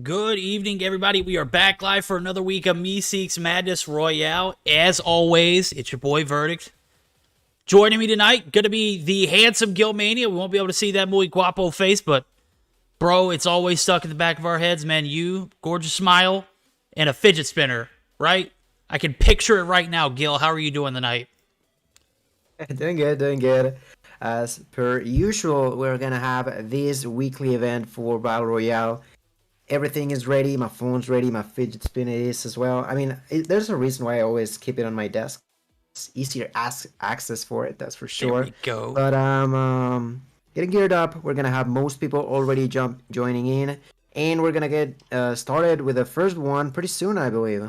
Good evening, everybody. We are back live for another week of Meseeks Madness Royale. As always, it's your boy Verdict. Joining me tonight, going to be the handsome Guildmania. We won't be able to see that muy guapo face, but bro, it's always stuck in the back of our heads, man. You, gorgeous smile, and a fidget spinner, right? I can picture it right now. Gil, how are you doing tonight? Doing good, doing good. As per usual, we're gonna have this weekly event for Battle Royale. Everything is ready, my phone's ready, my fidget spinner is as well. I mean, there's a reason why I always keep it on my desk. It's easier access for it, that's for sure. There we go. But getting geared up. We're gonna have most people already joining in, and we're gonna get started with the first one pretty soon, I believe.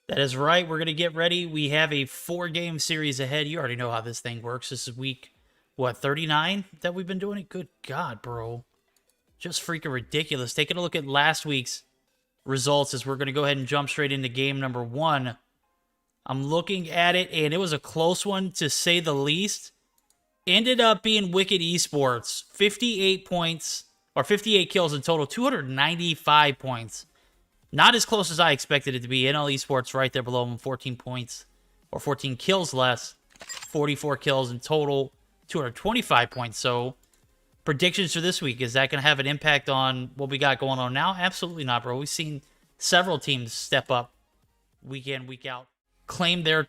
That is right. We're going to get ready. We have a 4-game series ahead. You already know how this thing works. This is week, what, 39 that we've been doing it? Good God, bro. Just freaking ridiculous. Taking a look at last week's results as we're going to go ahead and jump straight into game number 1. I'm looking at it, and it was a close one, to say the least. Ended up being Wicked Esports. 58 points, or 58 kills in total, 295 points. Not as close as I expected it to be. NL Esports right there below them, 14 points, or 14 kills less. 44 kills in total, 225 points. So, predictions for this week, is that going to have an impact on what we got going on now? Absolutely not, bro. We've seen several teams step up week in, week out, claim their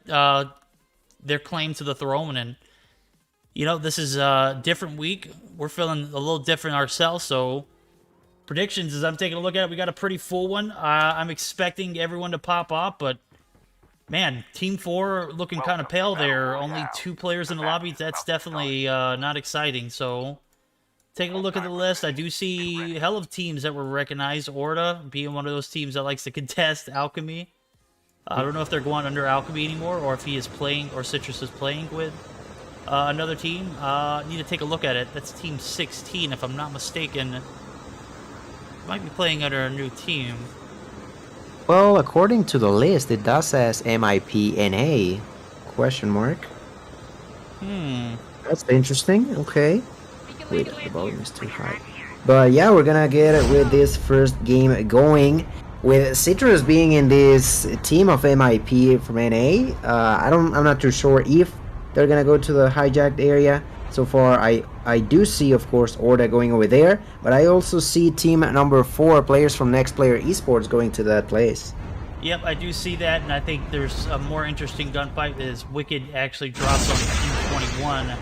claim to the throne. And, you know, this is a different week. We're feeling a little different ourselves, so predictions, as I'm taking a look at it, we got a pretty full one. I'm expecting everyone to pop off, but man, Team 4 looking kind of pale there. Only 2 players in the lobby. That's definitely not exciting. So, taking a look at the list, I do see a hell of teams that were recognized. Orta being one of those teams that likes to contest Alchemy. I don't know if they're going under Alchemy anymore, or if he is playing, or Citrus is playing with another team. Need to take a look at it. That's Team 16, if I'm not mistaken. Might be playing under a new team. Well, according to the list, it does says MIPNA, question mark. That's interesting, okay. Wait, the volume is too high. But yeah, we're gonna get it with this first game going. With Citrus being in this team of MIP from NA, I'm not too sure if they're gonna go to the hijacked area. So far, I do see, of course, Orta going over there, but I also see team number 4, players from Next Player Esports, going to that place. Yep, I do see that, and I think there's a more interesting gunfight as Wicked actually drops on Team 21.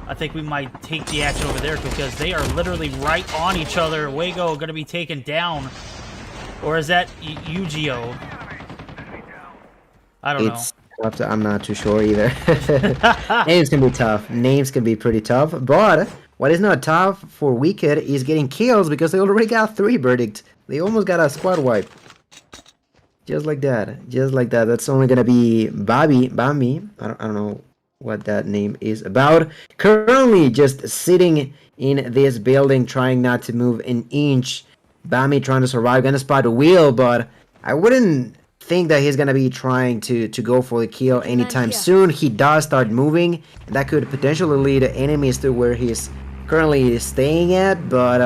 I think we might take the action over there because they are literally right on each other. Wago going to be taken down. Or is that Yu-Gi-Oh? I don't know. Tough to, I'm not too sure either. Names can be tough. Names can be pretty tough. But what is not tough for Wicked is getting kills because they already got 3 verdict. They almost got a squad wipe. Just like that. Just like that. That's only gonna be Bambi. I don't know what that name is about. Currently just sitting in this building trying not to move an inch. Bambi trying to survive. Gonna spot a wheel, but I wouldn't think that he's gonna be trying to go for the kill anytime soon. He does start moving. That could potentially lead enemies to where he's currently staying at, but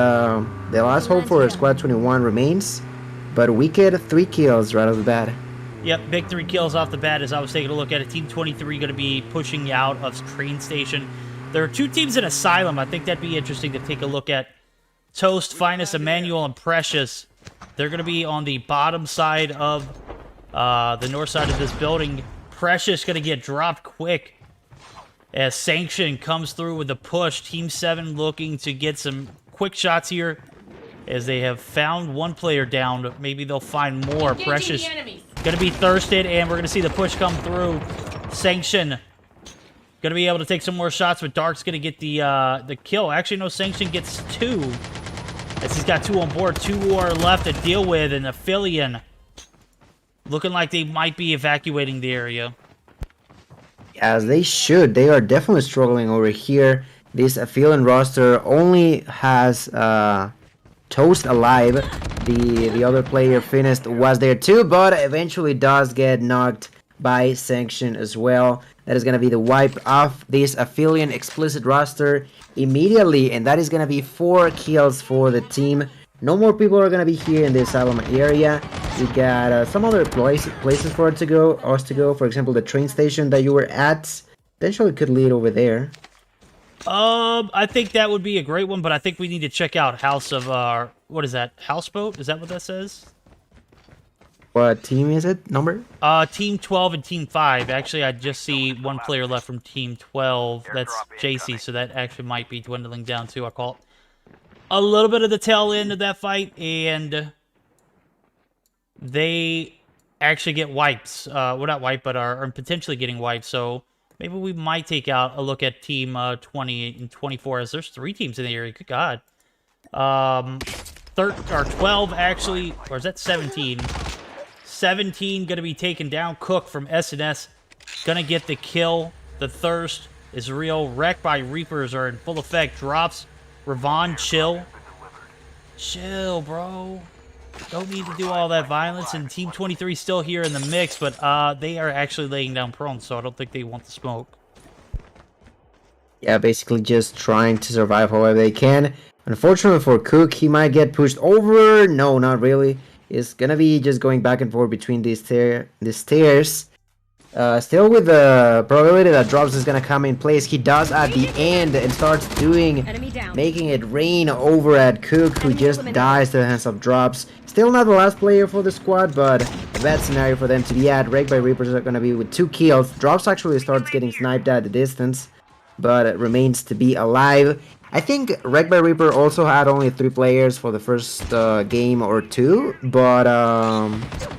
the last hope for Squad 21 remains. But Wicked, 3 kills right off the bat. Yep, big 3 kills off the bat as I was taking a look at it. Team 23 going to be pushing out of train station. There are 2 teams in Asylum. I think that'd be interesting to take a look at. Toast, Finest, Emmanuel, and Precious. They're going to be on the bottom side of the north side of this building. Precious going to get dropped quick as Sanction comes through with a push. Team 7 looking to get some quick shots here as they have found 1 player down. Maybe they'll find more. Precious going to be thirsted, and we're going to see the push come through. Sanction going to be able to take some more shots, but Dark's going to get the kill. Actually, no, Sanction gets 2. As he's got 2 on board. 2 are left to deal with, and Aphelion looking like they might be evacuating the area. As they should. They are definitely struggling over here. This Aphelion roster only has Toast alive. The other player Finished was there too, but eventually does get knocked by Sanction as well. That is going to be the wipe off this Aphelion explicit roster immediately, and that is going to be 4 kills for the team. No more people are going to be here in the Asylum area. We got some other places for us to go. For example, the train station that you were at potentially could lead over there. I think that would be a great one, but I think we need to check out House of, what is that? Houseboat? Is that what that says? What team is it? Number? Team 12 and Team 5. Actually, I just see 1 player left from Team 12. That's JC, so that actually might be dwindling down too. I call it a little bit of the tail end of that fight, and they actually get wipes. Well, not wiped, but are potentially getting wiped, so maybe we might take out a look at Team 20 and 24, as there's 3 teams in the area. Good God. 12, actually, or is that 17? 17 going to be taken down. Cook from SNS going to get the kill. The thirst is real. Wreck by Reapers are in full effect. Drops. Ravon, chill. Chill, bro. Don't need to do all that violence. And Team 23 still here in the mix, but they are actually laying down prone, so I don't think they want the smoke. Yeah, basically just trying to survive however they can. Unfortunately for Cook, he might get pushed over. No, not really. It's gonna be just going back and forth between these stairs. Still with the probability that Drops is gonna come in place. He does at the end and starts making it rain over at Cook, who just dies to the hands of Drops. Still not the last player for the squad, but a bad scenario for them to be at. Wrecked by Reapers are gonna be with 2 kills. Drops actually starts getting sniped at the distance, but it remains to be alive. I think Wrecked by Reaper also had only 3 players for the first game or 2, but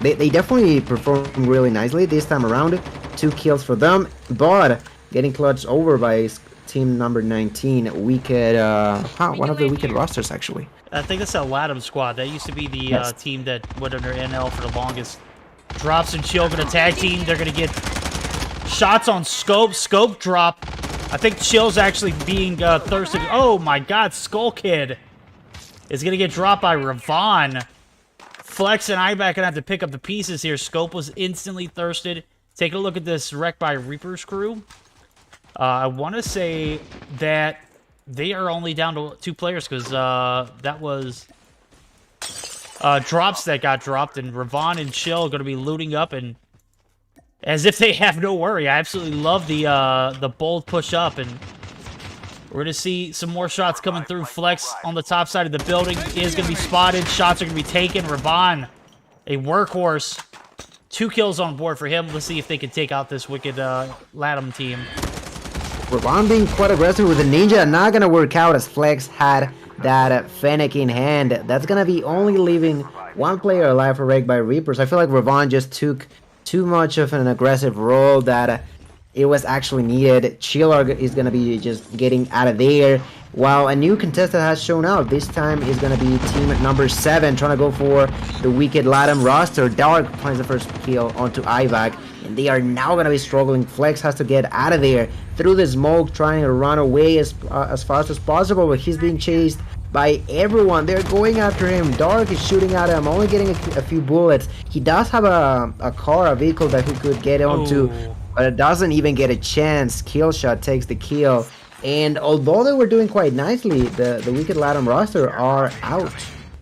they definitely performed really nicely this time around. 2 kills for them, but getting clutched over by team number 19, Wicked, one of the Wicked rosters actually. I think that's that Latham squad. That used to be the team that went under NL for the longest. Drops and Chill gonna tag team. They're gonna get shots on Scope. Scope drop. I think Chill's actually being thirsted. Oh my God, Skull Kid is gonna get dropped by Ravon. Flex and Iback gonna have to pick up the pieces here. Scope was instantly thirsted. Taking a look at this Wreck by Reaper's crew. I want to say that they are only down to 2 players because that was Drops that got dropped, and Ravon and Chill are going to be looting up and as if they have no worry. I absolutely love the bold push up, and we're going to see some more shots coming through. Flex on the top side of the building is going to be spotted. Shots are going to be taken. Ravon, a workhorse. 2 kills on board for him. Let's see if they can take out this Wicked Latham team. Ravon being quite aggressive with the ninja. Not gonna work out as Flex had that Fennec in hand. That's gonna be only leaving one player alive for Wrecked by Reapers. I feel like Ravon just took too much of an aggressive role that it was actually needed. Chillar is gonna be just getting out of there, while a new contestant has shown out. This time is gonna be team number 7 trying to go for the Wicked Latam roster. Dark finds the first kill onto Ivac, and they are now gonna be struggling. Flex has to get out of there through the smoke, trying to run away as fast as possible, but he's being chased by everyone. They're going after him. Dark is shooting at him, only getting a few bullets. He does have a car, a vehicle that he could get onto, but it doesn't even get a chance. Killshot takes the kill, and although they were doing quite nicely, the Wicked Latam roster are out.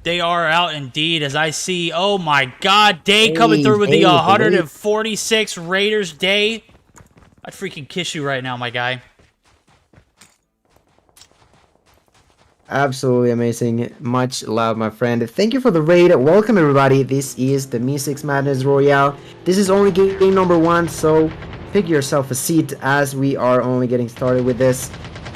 They are out indeed, as I see. Oh my god, Day coming through with the 146 Raiders. Day, I'd freaking kiss you right now, my guy. Absolutely amazing. Much love, my friend. Thank you for the raid. Welcome, everybody. This is the Meseeks Madness Royale. This is only game number 1, so pick yourself a seat as we are only getting started with this.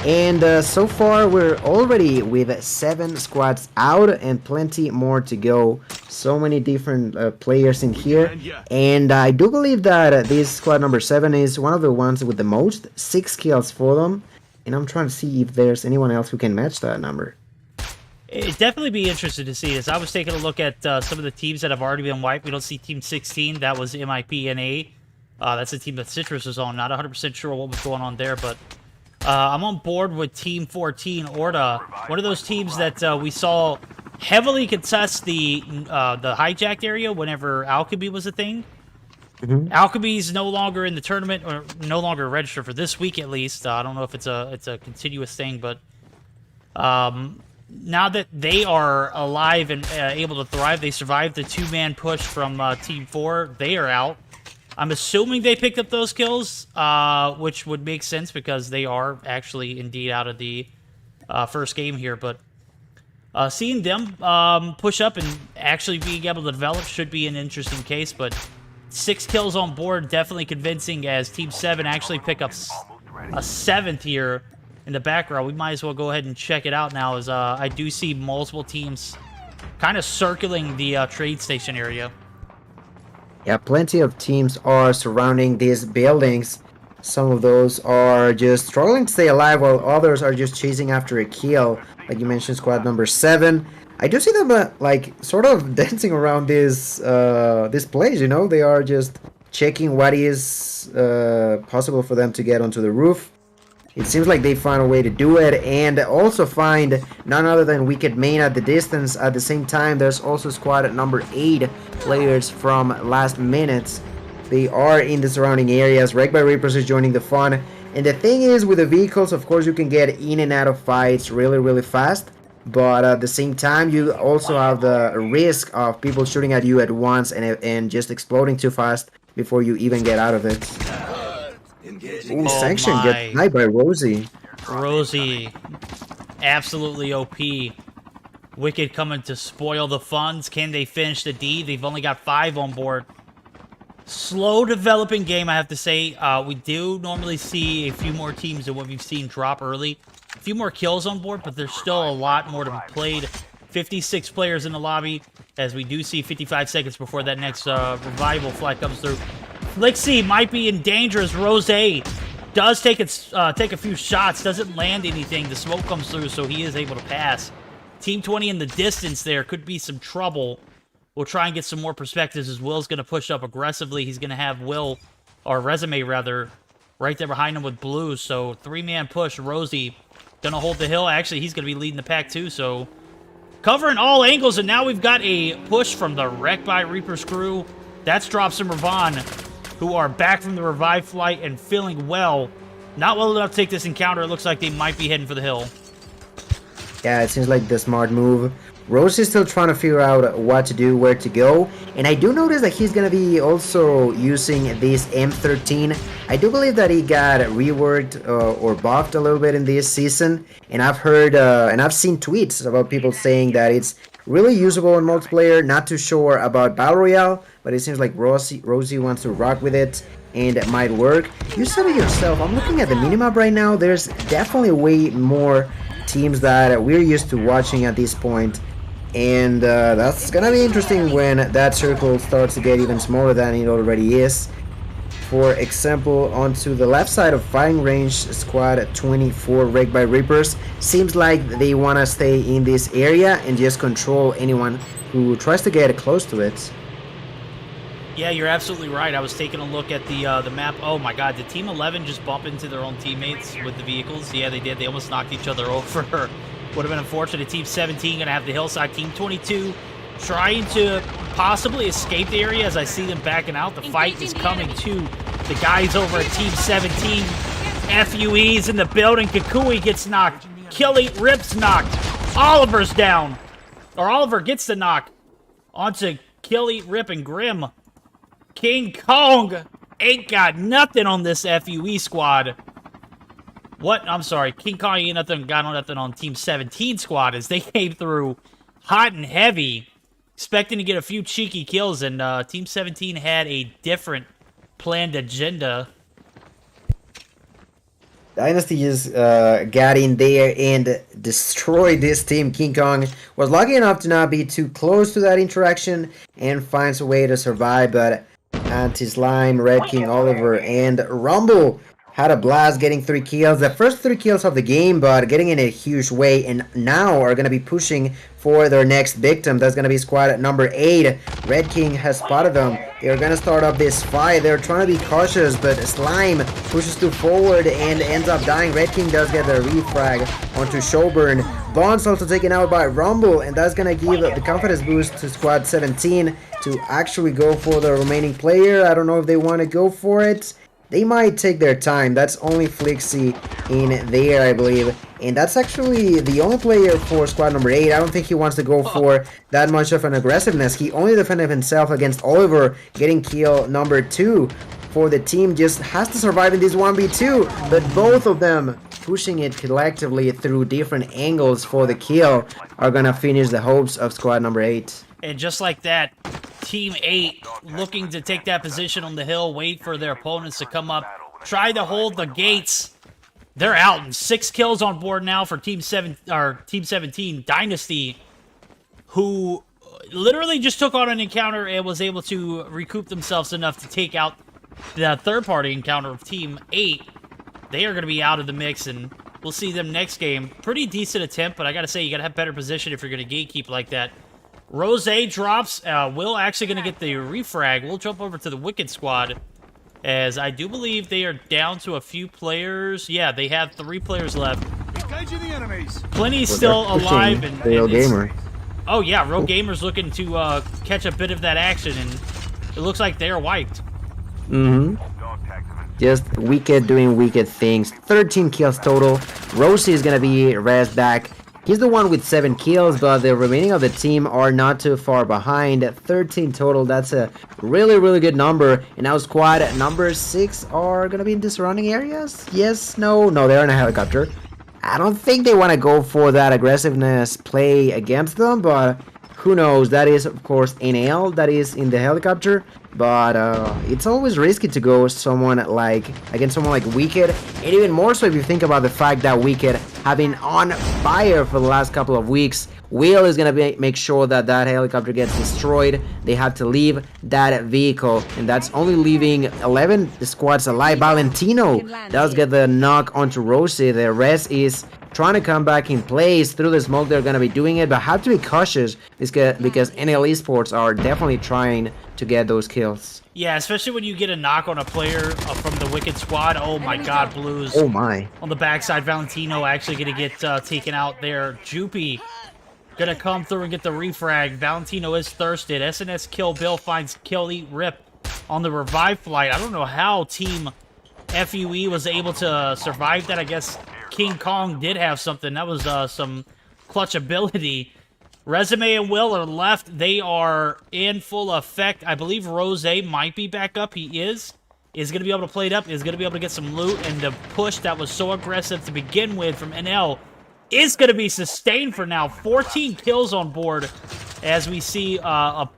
And so far, we're already with 7 squads out and plenty more to go. So many different players in here. And I do believe that this squad number 7 is one of the ones with the most. 6 kills for them. And I'm trying to see if there's anyone else who can match that number. It'd definitely be interested to see this. I was taking a look at some of the teams that have already been wiped. We don't see Team 16. That was MIPNA. That's the team that Citrus was on. Not 100% sure what was going on there, but I'm on board with Team 14, Orta. One of those teams that we saw heavily contest the hijacked area whenever Alchemy was a thing. Alchemy's no longer in the tournament, or no longer registered for this week at least. I don't know if it's a continuous thing, but now that they are alive and able to thrive, they survived the 2-man push from Team 4. They are out. I'm assuming they picked up those kills, which would make sense because they are actually indeed out of the first game here. But seeing them push up and actually being able to develop should be an interesting case, but 6 kills on board, definitely convincing, as Team 7 actually pick up a 7th here in the background. We might as well go ahead and check it out now, as I do see multiple teams kind of circling the trade station area. Yeah, plenty of teams are surrounding these buildings. Some of those are just struggling to stay alive, while others are just chasing after a kill. Like you mentioned, squad number 7. I do see them like sort of dancing around this place, you know. They are just checking what is possible for them to get onto the roof. It seems like they find a way to do it, and also find none other than Wicked Main at the distance. At the same time, there's also squad number 8 players from last minute. They are in the surrounding areas. Wrecked by Reapers is joining the fun. And the thing is, with the vehicles, of course, you can get in and out of fights really fast. But at the same time, you also have the risk of people shooting at you at once and just exploding too fast before you even get out of it. Ooh, Sanction gets sniped by Rosie. Rosie, absolutely OP. Wicked coming to spoil the funds. Can they finish the D? They've only got 5 on board. Slow developing game, I have to say. We do normally see a few more teams than what we've seen drop early. A few more kills on board, but there's still a lot more to be played. 56 players in the lobby, as we do see 55 seconds before that next revival flight comes through. Flixie might be in danger as Rose does take a few shots, doesn't land anything. The smoke comes through, so he is able to pass. Team 20 in the distance there could be some trouble. We'll try and get some more perspectives as Will's going to push up aggressively. He's going to have Will, or Resume rather, right there behind him with Blue. So 3-man push. Rosie going to hold the hill. Actually, he's going to be leading the pack too. So covering all angles, and now we've got a push from the Wrecked by Reapers crew. That's dropped some Ravon, who are back from the revive flight and feeling well. Not well enough to take this encounter. It looks like they might be heading for the hill. Yeah, it seems like the smart move. Rose is still trying to figure out what to do, where to go, and I do notice that he's gonna be also using this M13. I do believe that he got reworked or buffed a little bit in this season, and I've heard and I've seen tweets about people saying that it's really usable in multiplayer. Not too sure about Battle Royale, but it seems like Rosie wants to rock with it, and it might work. You said it yourself. I'm looking at the minimap right now. There's definitely way more teams that we're used to watching at this point. And that's gonna be interesting when that circle starts to get even smaller than it already is. For example, onto the left side of firing range, squad 24 Wrecked by Reapers. Seems like they want to stay in this area and just control anyone who tries to get close to it. Yeah, you're absolutely right. I was taking a look at the map. Oh my god, did Team 11 just bump into their own teammates with the vehicles? Yeah, they did. They almost knocked each other over. Would have been unfortunate. Team 17 gonna have the hillside. Team 22 trying to possibly escape the area as I see them backing out. The fight is coming to the guys over at Team 17. FUE's in the building. Kukui gets knocked. Killy Rip's knocked. Oliver's down. Or Oliver gets the knock. Onto Killy, Rip, and Grim. King Kong ain't got nothing on this FUE squad. What? I'm sorry. King Kong ain't got nothing on Team 17 squad as they came through hot and heavy, expecting to get a few cheeky kills, and Team 17 had a different planned agenda. Dynasty just got in there and destroyed this team. King Kong was lucky enough to not be too close to that interaction and finds a way to survive, but Anti-Slime, Red King, Oliver, and Rumble had a blast getting 3 kills. The first 3 kills of the game, but getting in a huge way, and now are going to be pushing for their next victim. That's going to be squad number 8. Red King has spotted them. They're going to start up this fight. They're trying to be cautious, but Slime pushes to forward and ends up dying. Red King does get the refrag onto Showburn. Bond's also taken out by Rumble, and that's going to give the confidence boost to squad 17 to actually go for the remaining player. I don't know if they want to go for it. They might take their time. That's only Flixie in there, I believe. And that's actually the only player for squad number 8. I don't think he wants to go for that much of an aggressiveness. He only defended himself against Oliver, getting kill number 2 for the team. Just has to survive in this 1v2. But both of them pushing it collectively through different angles for the kill are gonna finish the hopes of squad number 8. And just like that, Team 8 looking to take that position on the hill, wait for their opponents to come up, try to hold the gates. They're out, and 6 kills on board now for Team 17 Dynasty, who literally just took on an encounter and was able to recoup themselves enough to take out the third-party encounter of Team 8. They are going to be out of the mix, and we'll see them next game. Pretty decent attempt, but I got to say, you got to have better position if you're going to gatekeep like that. Rose drops. Will actually going to get the refrag. We'll jump over to the Wicked squad, as I do believe they are down to a few players. Yeah, they have 3 players left. Engaging the enemies. Plenty's still alive. And Real Gamer. Oh yeah, Real Gamer's looking to catch a bit of that action, and it looks like they're wiped. Just Wicked doing Wicked things. 13 kills total. Rosie is gonna be res back. He's the one with 7 kills, but the remaining of the team are not too far behind. 13 total, that's a really, really good number. And now squad number 6 are gonna be in the surrounding areas? Yes, no, they're in a helicopter. I don't think they want to go for that aggressiveness play against them, but who knows? That is, of course, NL that is in the helicopter. But it's always risky to go against someone like Wicked, and even more so if you think about the fact that Wicked have been on fire for the last couple of weeks. Will is gonna make sure that that helicopter gets destroyed. They have to leave that vehicle, and that's only leaving 11 squads alive. Valentino does get the knock onto Rosie. The rest is trying to come back in place through the smoke. They're gonna be doing it, but have to be cautious because NL Esports are definitely trying to get those kills. Yeah, especially when you get a knock on a player from the Wicked squad. Oh my god, Blues. Oh my. On the backside, Valentino actually going to get taken out there. Jupi going to come through and get the refrag. Valentino is thirsted. SNS Kill Bill finds Kill Eat Rip on the revive flight. I don't know how Team FUE was able to survive that. I guess King Kong did have something. That was some clutch ability. Resume and Will are left. They are in full effect. I believe Rose might be back up. He is. Is going to be able to play it up. Is going to be able to get some loot. And the push that was so aggressive to begin with from NL is going to be sustained for now. 14 kills on board as we see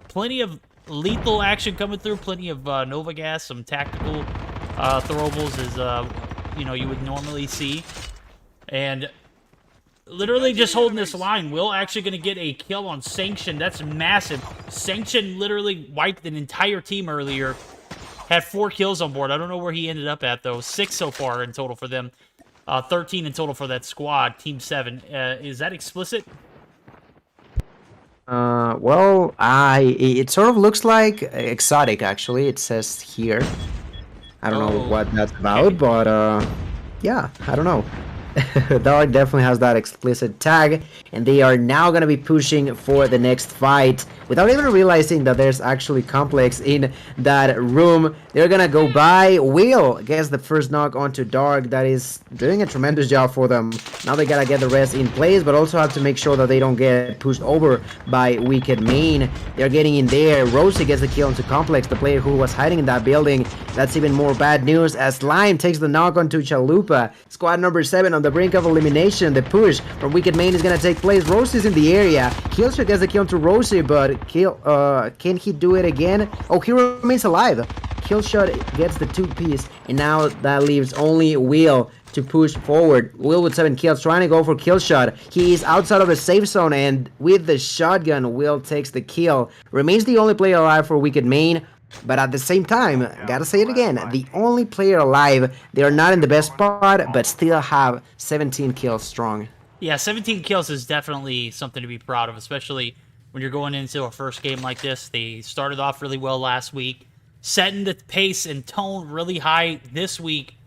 plenty of lethal action coming through. Plenty of Nova Gas, some tactical throwables as, you know, you would normally see. And literally just holding this line. Will actually going to get a kill on Sanction. That's massive. Sanction literally wiped an entire team earlier. Had 4 kills on board. I don't know where he ended up at, though. 6 so far in total for them. 13 in total for that squad. Team 7. Is that explicit? Well, it sort of looks like exotic, actually. It says here. I don't know what that's about, but, yeah, I don't know. Dark definitely has that explicit tag, and they are now going to be pushing for the next fight without even realizing that there's actually complex in that room. They're going to go by. Will gets the first knock onto Dark. That is doing a tremendous job for them. Now they got to get the rest in place, but also have to make sure that they don't get pushed over by Wicked Main. They're getting in there. Rosie gets the kill onto Complex, the player who was hiding in that building. That's even more bad news as Slime takes the knock onto Chalupa. Squad number 7 on the brink of elimination. The push from Wicked Main is going to take place. Rosie's in the area. Killshot gets the kill onto Rosie, but can he do it again? Oh, he remains alive. Killshot gets the 2-piece, and now that leaves only Will to push forward. Will with 7 kills, trying to go for Killshot. He is outside of the safe zone, and with the shotgun, Will takes the kill. Remains the only player alive for Wicked Main, but at the same time, gotta say it again, the only player alive. They are not in the best spot, but still have 17 kills strong. Yeah, 17 kills is definitely something to be proud of, especially when you're going into a first game like this. They started off really well last week, setting the pace and tone really high this week.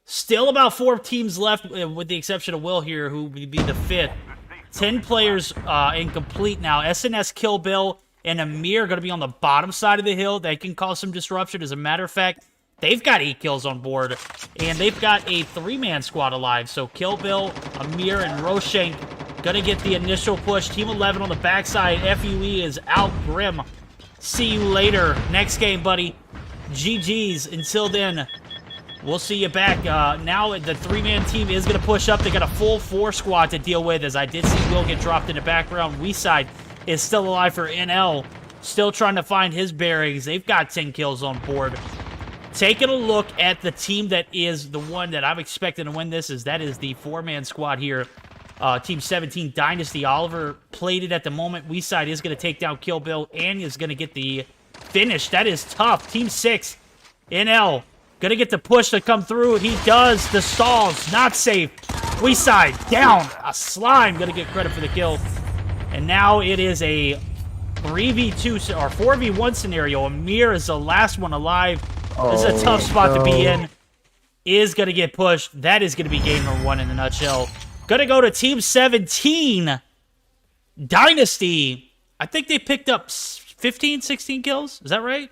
Still about 4 teams left, with the exception of Will here, who would be the 5th. 10 players incomplete now. SNS, Kill Bill, and Amir are going to be on the bottom side of the hill. They can cause some disruption. As a matter of fact, they've got 8 kills on board, and they've got a 3-man squad alive. So Kill Bill, Amir, and Roshank going to get the initial push. Team 11 on the backside. FUE is out. Grim. See you later. Next game, buddy. GG's. Until then, we'll see you back. Now the 3-man team is going to push up. They got a full 4 squad to deal with, as I did see Will get dropped in the background. Weeside is still alive for NL. Still trying to find his bearings. They've got 10 kills on board. Taking a look at the team that is the one that I'm expecting to win this, that is the 4-man squad here. Team 17 Dynasty. Oliver played it at the moment. Weeside is going to take down Kill Bill and is going to get the finish. That is tough. Team 6 NL going to get the push to come through. He does. The stalls. Not safe. Weeside down. A Slime going to get credit for the kill. And now it is a 3v2 or 4v1 scenario. Amir is the last one alive. This is a tough spot to be in. Is going to get pushed. That is going to be game number 1 in a nutshell. Going to go to Team 17 Dynasty. I think they picked up 15, 16 kills. Is that right?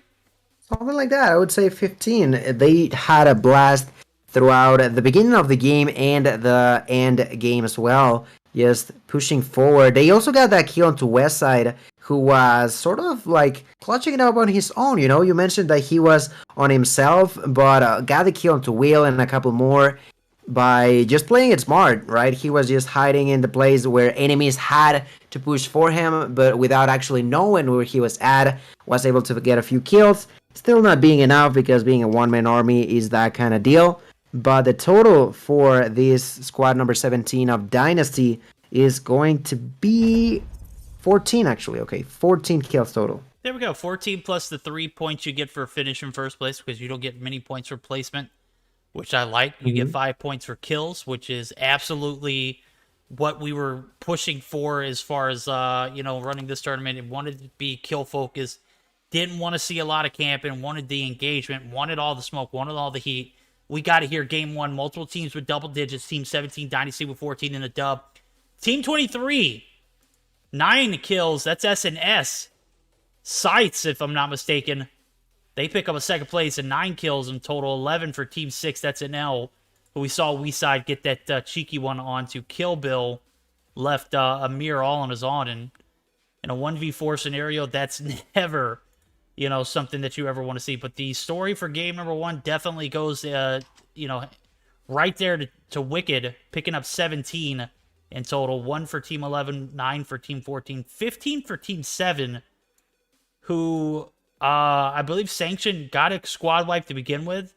Something like that. I would say 15. They had a blast throughout the beginning of the game and the end game as well. Just pushing forward. They also got that kill onto Westside, who was sort of like clutching it up on his own. You know, you mentioned that he was on himself, but got the kill onto Will and a couple more by just playing it smart, right? He was just hiding in the place where enemies had to push for him, but without actually knowing where he was at, was able to get a few kills. Still not being enough, because being a one-man army is that kind of deal. But the total for this squad number 17 of Dynasty is going to be 14, actually. Okay, 14 kills total. There we go. 14 plus the 3 points you get for finish in first place, because you don't get many points for placement, which I like. You get 5 points for kills, which is absolutely what we were pushing for as far as, running this tournament. It wanted to be kill focused. Didn't want to see a lot of camping. Wanted the engagement. Wanted all the smoke. Wanted all the heat. We got it here, game 1. Multiple teams with double digits. Team 17, Dynasty with 14 in a dub. Team 23, 9 kills. That's SNS. Sights, if I'm not mistaken. They pick up a second place and 9 kills in total. 11 for Team 6. That's NL. But we saw Weeside get that cheeky one on to Kill Bill. left Amir all on his own. And in a 1v4 scenario, that's never, something that you ever want to see. But the story for game number 1 definitely goes, right there to Wicked, picking up 17 in total. 1 for Team 11, 9 for Team 14, 15 for Team 7, who I believe Sanction got a squad wipe to begin with.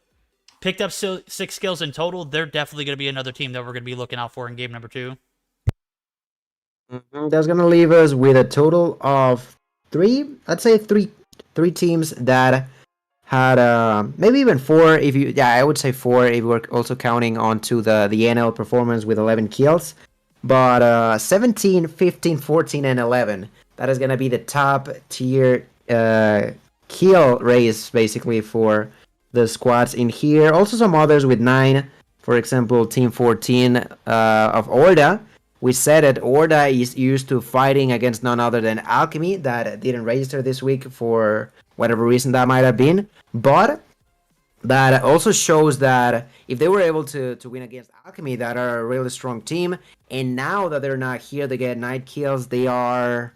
Picked up 6 kills in total. They're definitely going to be another team that we're going to be looking out for in game number 2. That's gonna leave us with a total of 3. I'd say three teams that had maybe even 4. I would say 4 if we're also counting onto the NL performance with 11 kills. But 17, 15, 14, and 11. That is gonna be the top tier kill race basically for the squads in here. Also some others with 9. For example, Team 14 of Orda. We said that Orda is used to fighting against none other than Alchemy, that didn't register this week for whatever reason that might have been. But that also shows that if they were able to win against Alchemy, that are a really strong team, and now that they're not here, they get 9 kills, they are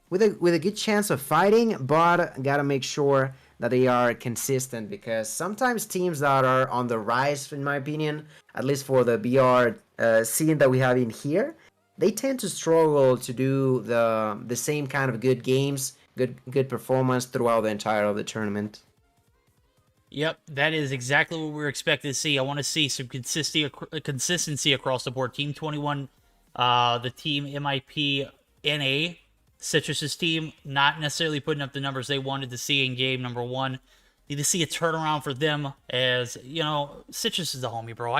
with a good chance of fighting, but gotta make sure that they are consistent, because sometimes teams that are on the rise, in my opinion, at least for the BR scene that we have in here, they tend to struggle to do the same kind of good games, good performance throughout the entire of the tournament. Yep, that is exactly what we're expecting to see. I want to see some consistency across the board. Team 21, the team MIP NA, Citrus's team, not necessarily putting up the numbers they wanted to see in game number 1. Need to see a turnaround for them, as, Citrus is the homie, bro.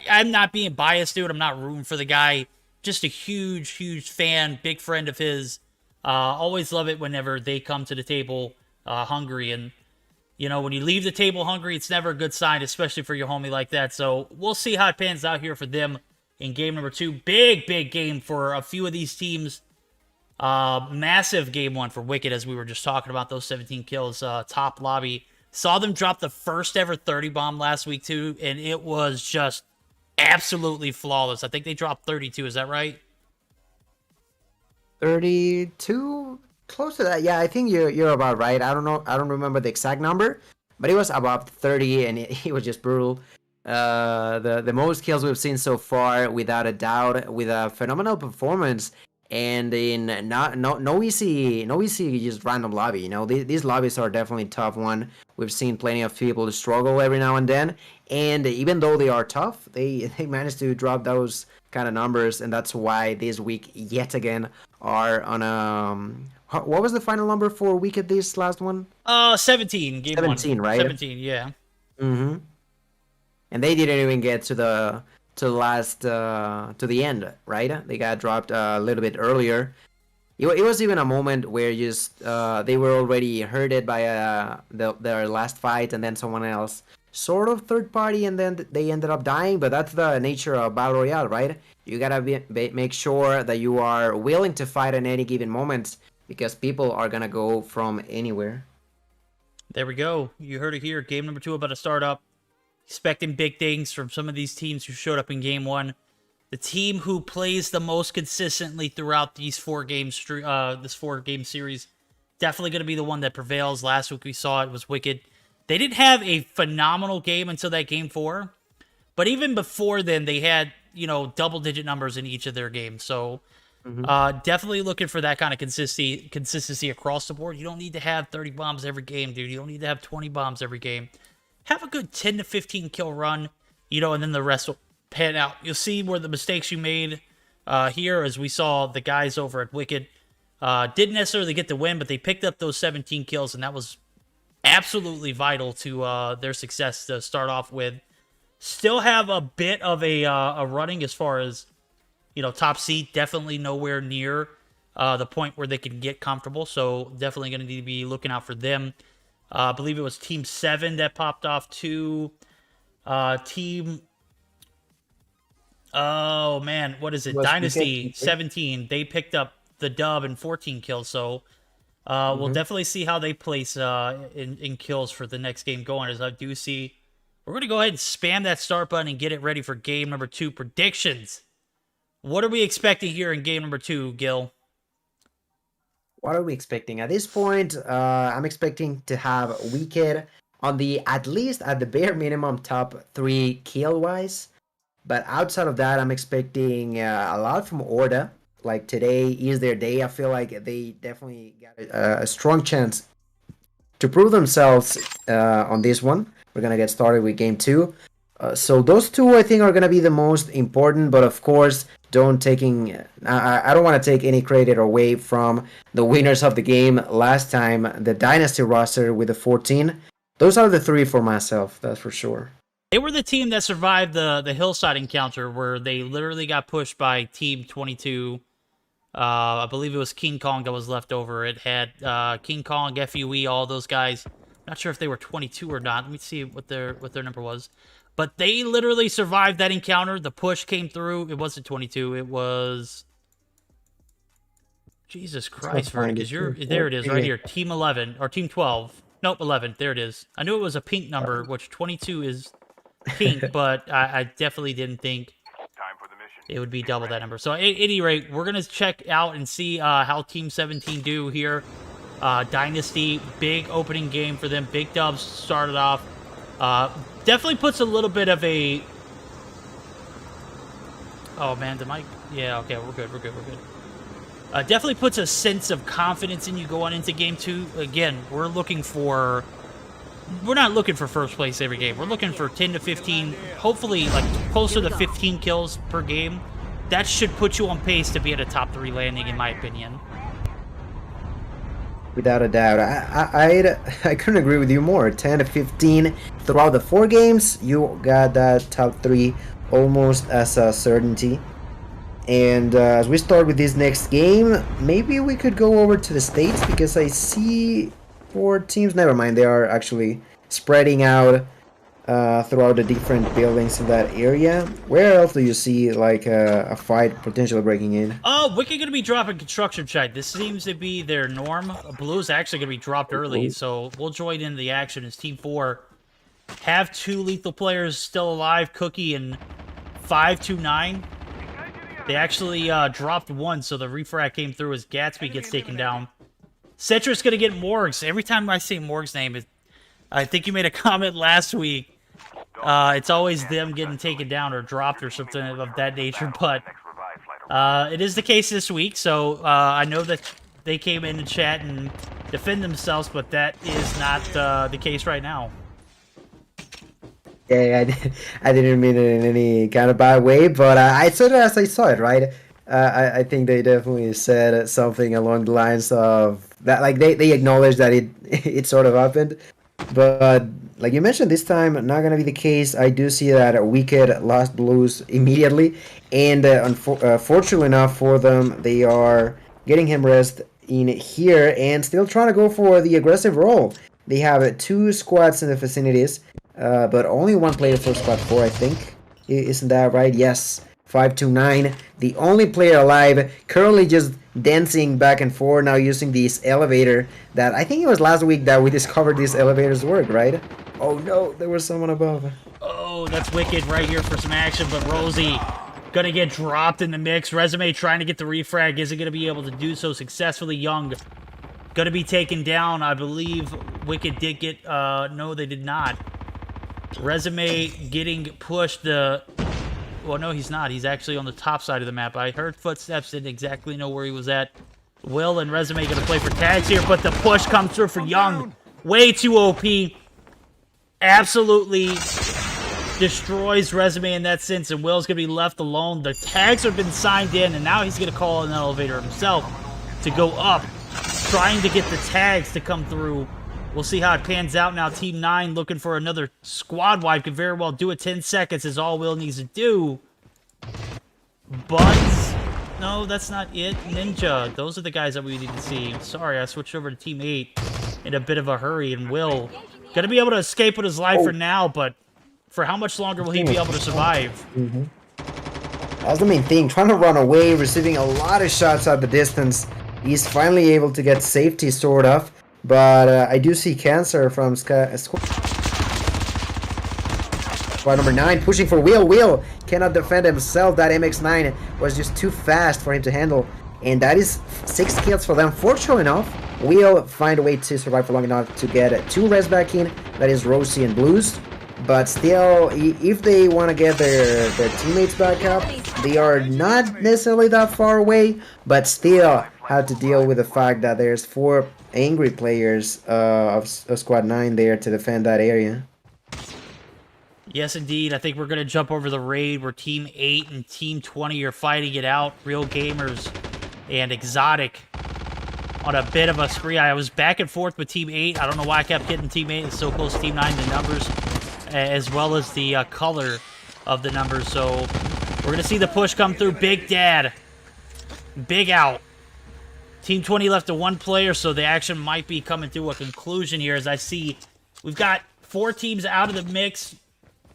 I'm not being biased, dude. I'm not rooting for the guy. Just a huge fan, big friend of his. Always love it whenever they come to the table hungry. And, when you leave the table hungry, it's never a good sign, especially for your homie like that. So we'll see how it pans out here for them in game number 2. Big game for a few of these teams. Massive game 1 for Wicked, as we were just talking about, those 17 kills. Top lobby. Saw them drop the first ever 30 bomb last week, too, and it was just absolutely flawless. I think they dropped 32. Is that right? 32, close to that. Yeah, I think you're about right. I don't know. I don't remember the exact number, but it was about 30, and it was just brutal. The most kills we've seen so far, without a doubt, with a phenomenal performance, and in no easy just random lobby. These lobbies are definitely tough one. We've seen plenty of people struggle every now and then, and even though they are tough, they managed to drop those kind of numbers, and that's why this week yet again are on what was the final number for week at this last one? 17. Game 17, 1. right? 17, yeah. Mm-hmm. And they didn't even get to the end, right? They got dropped a little bit earlier. It was even a moment where just they were already hurted by their last fight, and then someone else sort of third party, and then they ended up dying. But that's the nature of Battle Royale, right? You gotta make sure that you are willing to fight at any given moment, because people are gonna go from anywhere. There we go. You heard it here. Game number 2 about to start up. Expecting big things from some of these teams who showed up in game 1. The team who plays the most consistently throughout these 4 games, this 4-game series, definitely going to be the one that prevails. Last week we saw it was Wicked. They didn't have a phenomenal game until that game 4, but even before then they had, double-digit numbers in each of their games. So definitely looking for that kind of consistency across the board. You don't need to have 30 bombs every game, dude. You don't need to have 20 bombs every game. Have a good 10 to 15 kill run, and then the rest will pan out. You'll see where the mistakes you made here, as we saw the guys over at Wicked didn't necessarily get the win, but they picked up those 17 kills, and that was absolutely vital to their success to start off with. Still have a bit of a running as far as, top seed. Definitely nowhere near the point where they can get comfortable, so definitely going to need to be looking out for them. I believe it was Team 7 that popped off to Team... Oh, man, what is it? Dynasty 17. They picked up the dub and 14 kills, so we'll definitely see how they place in kills for the next game going, as I do see. We're going to go ahead and spam that start button and get it ready for game number 2 predictions. What are we expecting here in game number 2, Gil? What are we expecting? At this point, I'm expecting to have Wicked on the, at least at the bare minimum, top 3 kill-wise. But outside of that, I'm expecting a lot from Orda. Like, today is their day. I feel like they definitely got a strong chance to prove themselves on this one. We're going to get started with game 2. So those two, I think, are going to be the most important. But of course, I don't want to take any credit away from the winners of the game last time, the Dynasty roster with the 14. Those are the 3 for myself, that's for sure. They were the team that survived the hillside encounter where they literally got pushed by Team 22. I believe it was King Kong that was left over. It had King Kong, FUE, all those guys. Not sure if they were 22 or not. Let me see what their number was. But they literally survived that encounter. The push came through. It wasn't 22. It was... Jesus Christ, Vernon, because there it is, right here. Team 11, or Team 12. Nope, 11. There it is. I knew it was a pink number, which 22 is pink, but I definitely didn't think it would be double that number. So at any rate, we're going to check out and see how Team 17 do here. Dynasty, big opening game for them. Big dubs started off. Definitely puts a little bit of a... Oh, man, the mic... Yeah, okay, we're good. Definitely puts a sense of confidence in you going into game 2. Again, we're not looking for first place every game. We're looking for 10 to 15, hopefully like closer to 15 kills per game. That should put you on pace to be at a top 3 landing, in my opinion. Without a doubt. I couldn't agree with you more. 10 to 15 throughout the 4 games, you got that top 3 almost as a certainty. And as we start with this next game, maybe we could go over to the States, because I see 4 teams. Never mind, they are actually spreading out throughout the different buildings in that area. Where else do you see like a fight potentially breaking in? Oh, Wicked gonna be dropping construction site. This seems to be their norm. Blue's actually gonna be dropped early, so we'll join in the action as Team 4 have 2 lethal players still alive, Cookie and 529. They actually dropped 1, so the refract came through as Gatsby gets taken down. Citrus gonna get Morgs. Every time I say Morg's name, I think you made a comment last week. It's always them getting taken down or dropped or something of that nature, but it is the case this week, so I know that they came in to chat and defend themselves, but that is not the case right now. Yeah, I didn't mean it in any kind of bad way, but I said it as I saw it, right? I think they definitely said something along the lines of that, like they acknowledged that it sort of happened, but like you mentioned, this time not gonna be the case. I do see that Wicked lost Blues immediately, and fortunately enough for them, they are getting him rest in here and still trying to go for the aggressive role. They have 2 squads in the vicinities. But only 1 player for squad 4, I think. Isn't that right? Yes. 529, the only player alive, currently just dancing back and forth, now using this elevator that I think it was last week that we discovered these elevators work, right? Oh no, there was someone above. Oh, that's Wicked right here for some action, but Rosie gonna get dropped in the mix. Resume trying to get the refrag, isn't gonna be able to do so successfully. Young gonna be taken down. I believe Wicked did get, no, they did not. Resume getting pushed well, no, he's not. He's actually on the top side of the map. I heard footsteps, didn't exactly know where he was at. Will and Resume going to play for tags here, but the push comes through for Young. Way too OP. Absolutely destroys Resume in that sense, and Will's going to be left alone. The tags have been signed in, and now he's going to call an elevator himself to go up, trying to get the tags to come through. We'll see how it pans out now. Team 9 looking for another squad wipe. Could very well do it. 10 seconds is all Will needs to do. Buds. No, that's not it. Ninja. Those are the guys that we need to see. Sorry, I switched over to Team 8 in a bit of a hurry. And Will going to be able to escape with his life for now, but for how much longer will he be able to survive? That's the main thing. Trying to run away, receiving a lot of shots at the distance. He's finally able to get safety, sort of. But I do see Cancer from Squad Squad number 9 pushing for Will. Will cannot defend himself. That MX-9 was just too fast for him to handle. And that is 6 kills for them. Fortunately enough, Will find a way to survive for long enough to get 2 res back in. That is Rosie and Blues. But still, if they want to get their teammates back up, they are not necessarily that far away, but still have to deal with the fact that there's 4 angry players of Squad 9 there to defend that area. Yes, indeed. I think we're going to jump over the raid where Team 8 and Team 20 are fighting it out. Real Gamers and Exotic on a bit of a spree. I was back and forth with Team 8. I don't know why I kept getting Team 8. It's so close to Team 9 in the numbers, as well as the color of the numbers. So we're going to see the push come through. Big Dad. Big out. Team 20 left to 1 player, so the action might be coming to a conclusion here. As I see, we've got 4 teams out of the mix.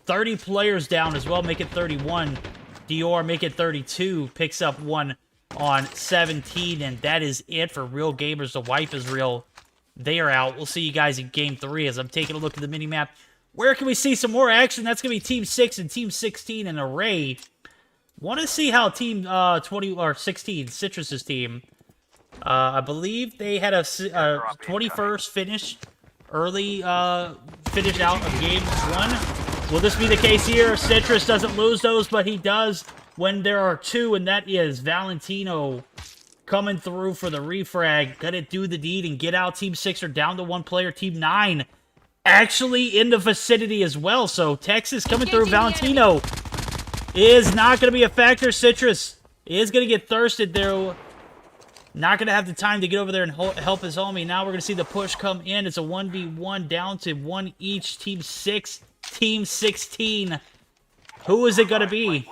30 players down as well, make it 31. Dior make it 32, picks up 1 on 17, and that is it for Real Gamers. The wipe is real. They are out. We'll see you guys in Game 3 as I'm taking a look at the minimap. Where can we see some more action? That's going to be Team 6 and Team 16 in Array. Want to see how Team 20 or 16, Citrus's team, I believe they had a 21st finish, early finish out of Game 1. Will this be the case here? Citrus doesn't lose those, but he does when there are 2, and that is Valentino coming through for the refrag. Gonna do the deed and get out. Team 6 are down to 1 player. Team 9 actually in the vicinity as well. So Texas coming through. Valentino is not going to be a factor. Citrus is going to get thirsted there. Not going to have the time to get over there and help his homie. Now we're going to see the push come in. It's a 1v1 down to 1 each. Team 6, Team 16. Who is it going to be?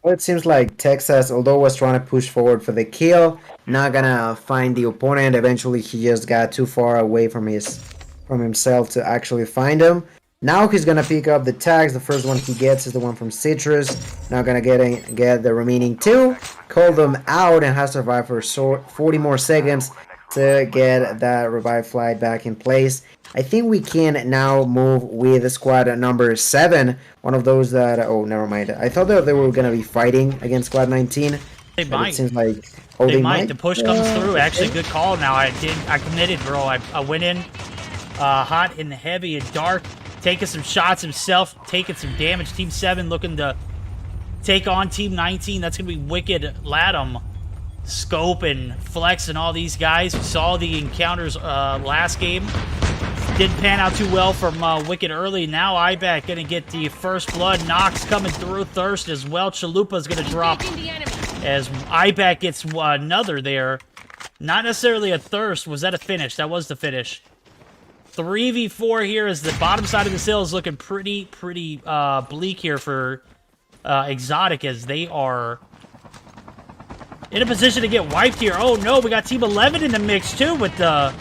Well, it seems like Texas, although was trying to push forward for the kill, not gonna find the opponent. Eventually, he just got too far away from himself to actually find him. Now he's gonna pick up the tags. The first one he gets is the one from Citrus. Now gonna get the remaining 2, call them out, and has to survive for 40 more seconds to get that revive flight back in place. I think we can now move with squad number 7. One of those that... Oh, never mind. I thought that they were going to be fighting against squad 19. They might. It seems like... Oh, they might. The push comes through. Actually, good call now. I committed, bro. I went in hot and heavy and dark, taking some shots himself, taking some damage. Team 7 looking to take on Team 19. That's going to be Wicked, Latham, Scope, and Flex, and all these guys. We saw the encounters last game. Didn't pan out too well from Wicked early. Now Iback going to get the first blood. Nox coming through. Thirst as well. Chalupa's going to drop as Iback gets another there. Not necessarily a thirst. Was that a finish? That was the finish. 3v4 here as the bottom side of the hill is looking pretty bleak here for Exotic, as they are in a position to get wiped here. Oh no, we got Team 11 in the mix too with the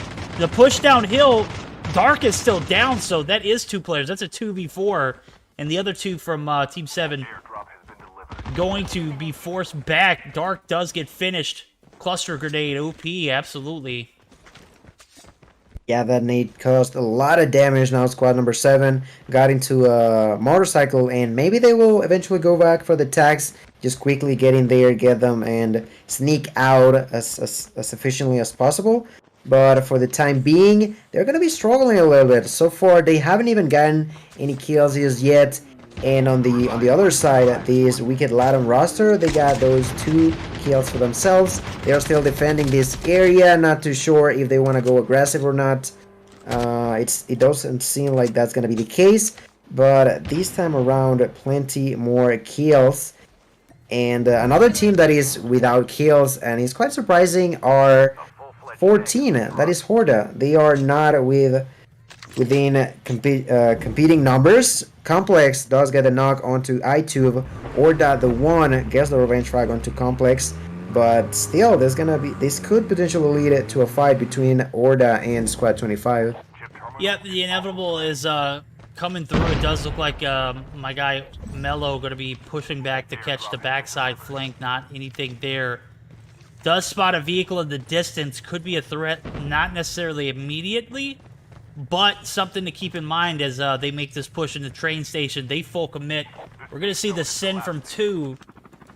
push downhill. Dark is still down, so that is 2 players. That's a 2v4, and the other 2 from Team 7 going to be forced back. Dark does get finished. Cluster grenade, OP, absolutely. Yeah, that nade caused a lot of damage. Now squad number 7 got into a motorcycle, and maybe they will eventually go back for the tags. Just quickly get in there, get them, and sneak out as efficiently as possible. But for the time being, they're going to be struggling a little bit. So far, they haven't even gotten any kills just yet. And on the other side, this Wicked Latham roster, they got those 2 kills for themselves. They are still defending this area. Not too sure if they want to go aggressive or not. It doesn't seem like that's going to be the case. But this time around, plenty more kills. And another team that is without kills, and is quite surprising, are 14. That is Horda. They are not within competing numbers. Complex does get a knock onto iTube. Horda, the 1, gets the revenge frag onto Complex. But still, this could potentially lead to a fight between Horda and Squad 25. Yep, the inevitable is coming through. It does look like my guy Mello going to be pushing back to catch the backside flank. Not anything there. Does spot a vehicle in the distance. Could be a threat, not necessarily immediately, But something to keep in mind as they make this push in the train station. They full commit. We're going to see the send from 2.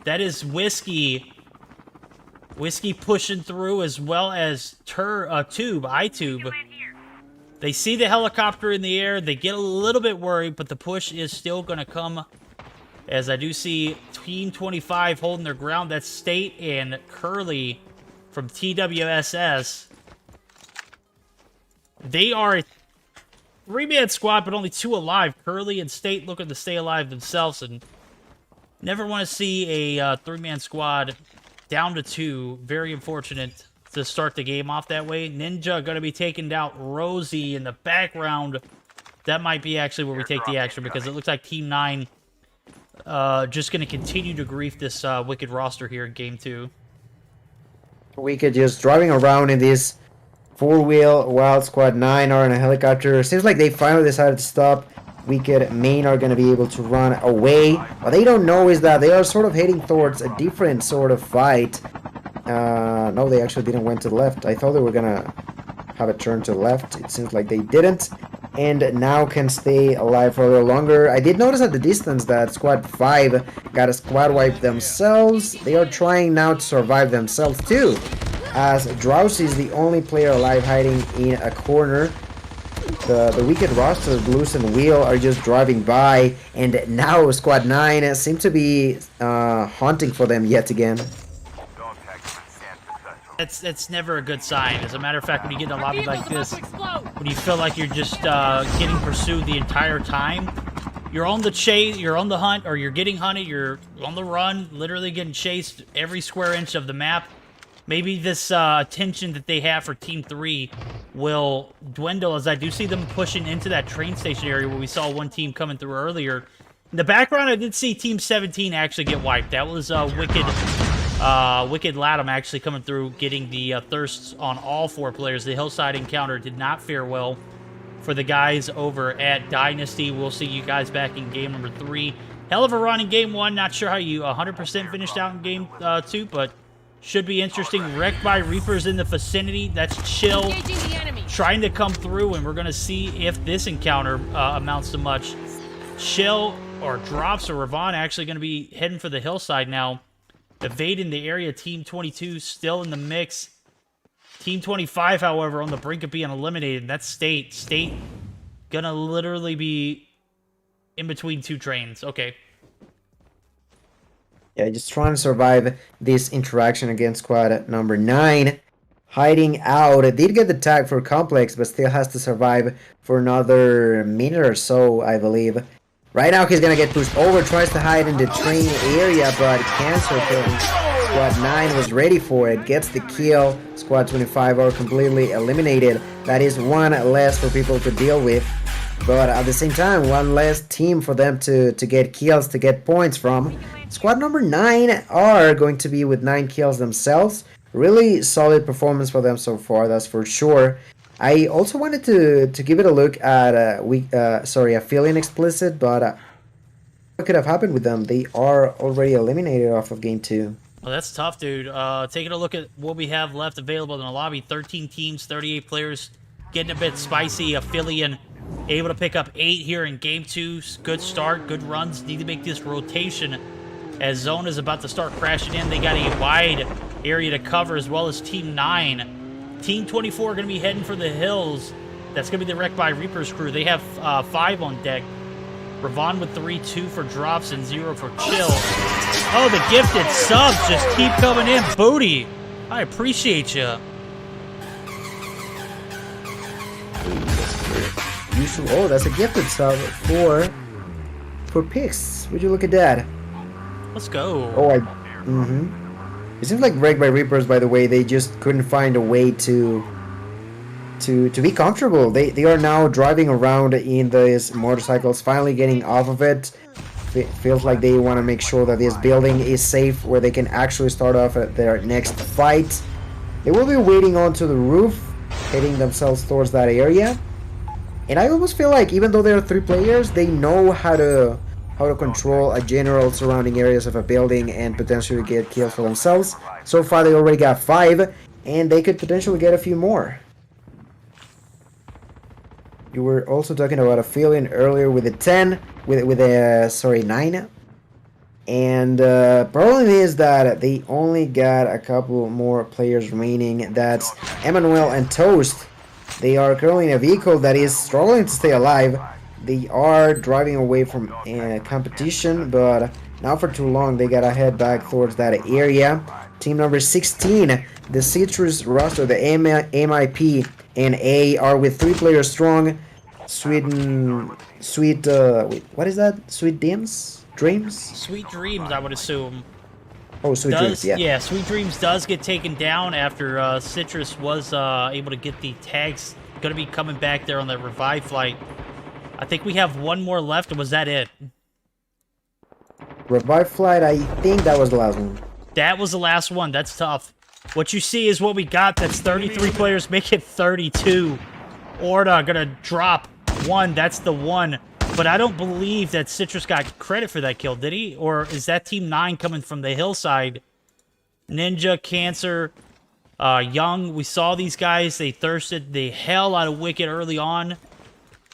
That is Whiskey. Whiskey pushing through as well as iTube. They see the helicopter in the air. They get a little bit worried, but the push is still going to come. As I do see Team 25 holding their ground. That's State and Curly from TWSS. They are a 3-man squad, but only 2 alive. Curly and State looking to stay alive themselves, and never want to see a 3-man squad down to 2. Very unfortunate to start the game off that way. Ninja going to be taking out Rosie in the background. That might be actually where we take the action, because it looks like Team 9 just going to continue to grief this Wicked roster here in Game 2. Wicked just driving around in this 4-wheel while Squad 9 are in a helicopter. Seems like they finally decided to stop. Wicked main are going to be able to run away. What they don't know is that they are sort of heading towards a different sort of fight. No, they actually didn't went to the left. I thought they were going to have a turn to the left. It seems like they didn't. And now can stay alive for a little longer. I did notice at the distance that Squad 5 got a squad wipe themselves. They are trying now to survive themselves too, as Drowsy is the only player alive hiding in a corner. The Wicked roster, Blues and Wheel, are just driving by, and now Squad 9 seem to be hunting for them yet again. It's never a good sign. As a matter of fact, when you get in a lobby like this, when you feel like you're just getting pursued the entire time, you're on the chase, you're on the hunt, or you're getting hunted, you're on the run, literally getting chased every square inch of the map. Maybe this attention that they have for Team 3 will dwindle, as I do see them pushing into that train station area where we saw one team coming through earlier. In the background, I did see Team 17 actually get wiped. That was Wicked Latham actually coming through, getting the thirsts on all 4 players. The Hillside encounter did not fare well for the guys over at Dynasty. We'll see you guys back in game number 3. Hell of a run in game 1. Not sure how you 100% finished out in game 2, but should be interesting. Wrecked by Reapers in the vicinity. That's Chill trying to come through, and we're going to see if this encounter amounts to much. Chill or Drops or Ravon actually going to be heading for the Hillside now. Evading the area. Team 22 still in the mix. Team 25, however, on the brink of being eliminated. That's State. State going to literally be in between 2 trains. Okay. Yeah, just trying to survive this interaction against squad number 9. Hiding out. It did get the tag for Complex, but still has to survive for another minute or so, I believe. Right now, he's going to get pushed over. Tries to hide in the train area, but cancel killing. Squad 9 was ready for it. Gets the kill. Squad 25 are completely eliminated. That is one less for people to deal with. But at the same time, one less team for them to get kills, to get points from. Squad number 9 are going to be with 9 kills themselves. Really solid performance for them so far, that's for sure. I also wanted to give it a look at a feeling explicit, but what could have happened with them? They are already eliminated off of game 2. Well, that's tough, dude. Taking a look at what we have left available in the lobby. 13 teams, 38 players. Getting a bit spicy. Aphelion able to pick up 8 here in game 2. Good start, good runs. Need to make this rotation as Zone is about to start crashing in. They got a wide area to cover, as well as Team 9. Team 24 going to be heading for the hills. That's going to be the Wrecked by Reapers crew. They have 5 on deck. Ravon with 3, 2 for Drops, and 0 for Chill. Oh, the gifted subs just keep coming in. Booty, I appreciate you. Oh, that's a gifted sub for Pix. Would you look at that? Let's go. Oh, It seems like Wrecked by Reapers, by the way, they just couldn't find a way to be comfortable. They are now driving around in these motorcycles, finally getting off of it. Feels like they want to make sure that this building is safe, where they can actually start off at their next fight. They will be waiting onto the roof, heading themselves towards that area. And I almost feel like, even though there are 3 players, they know how to control a general surrounding areas of a building and potentially get kills for themselves. So far, they already got 5, and they could potentially get a few more. You were also talking about Aphelion earlier with the 10, with a sorry 9. And problem is that they only got a couple more players remaining. That's Emmanuel and Toast. They are currently in a vehicle that is struggling to stay alive. They are driving away from competition, but not for too long. They gotta head back towards that area. Team number 16, the Citrus roster, the MIP and A are with 3 players strong. Sweet, wait, what is that? Sweet Dreams? Sweet Dreams, I would assume. Oh, Sweet Dreams, yeah. Yeah, Sweet Dreams does get taken down after Citrus was able to get the tags. Going to be coming back there on the revive flight. I think we have one more left, or was that it? Revive flight, I think that was the last one. That was the last one. That's tough. What you see is what we got. That's 33 players. Make it 32. Orda gonna drop 1. That's the 1. But I don't believe that Citrus got credit for that kill, did he? Or is that Team 9 coming from the hillside? Ninja, Cancer, Young. We saw these guys. They thirsted the hell out of Wicked early on.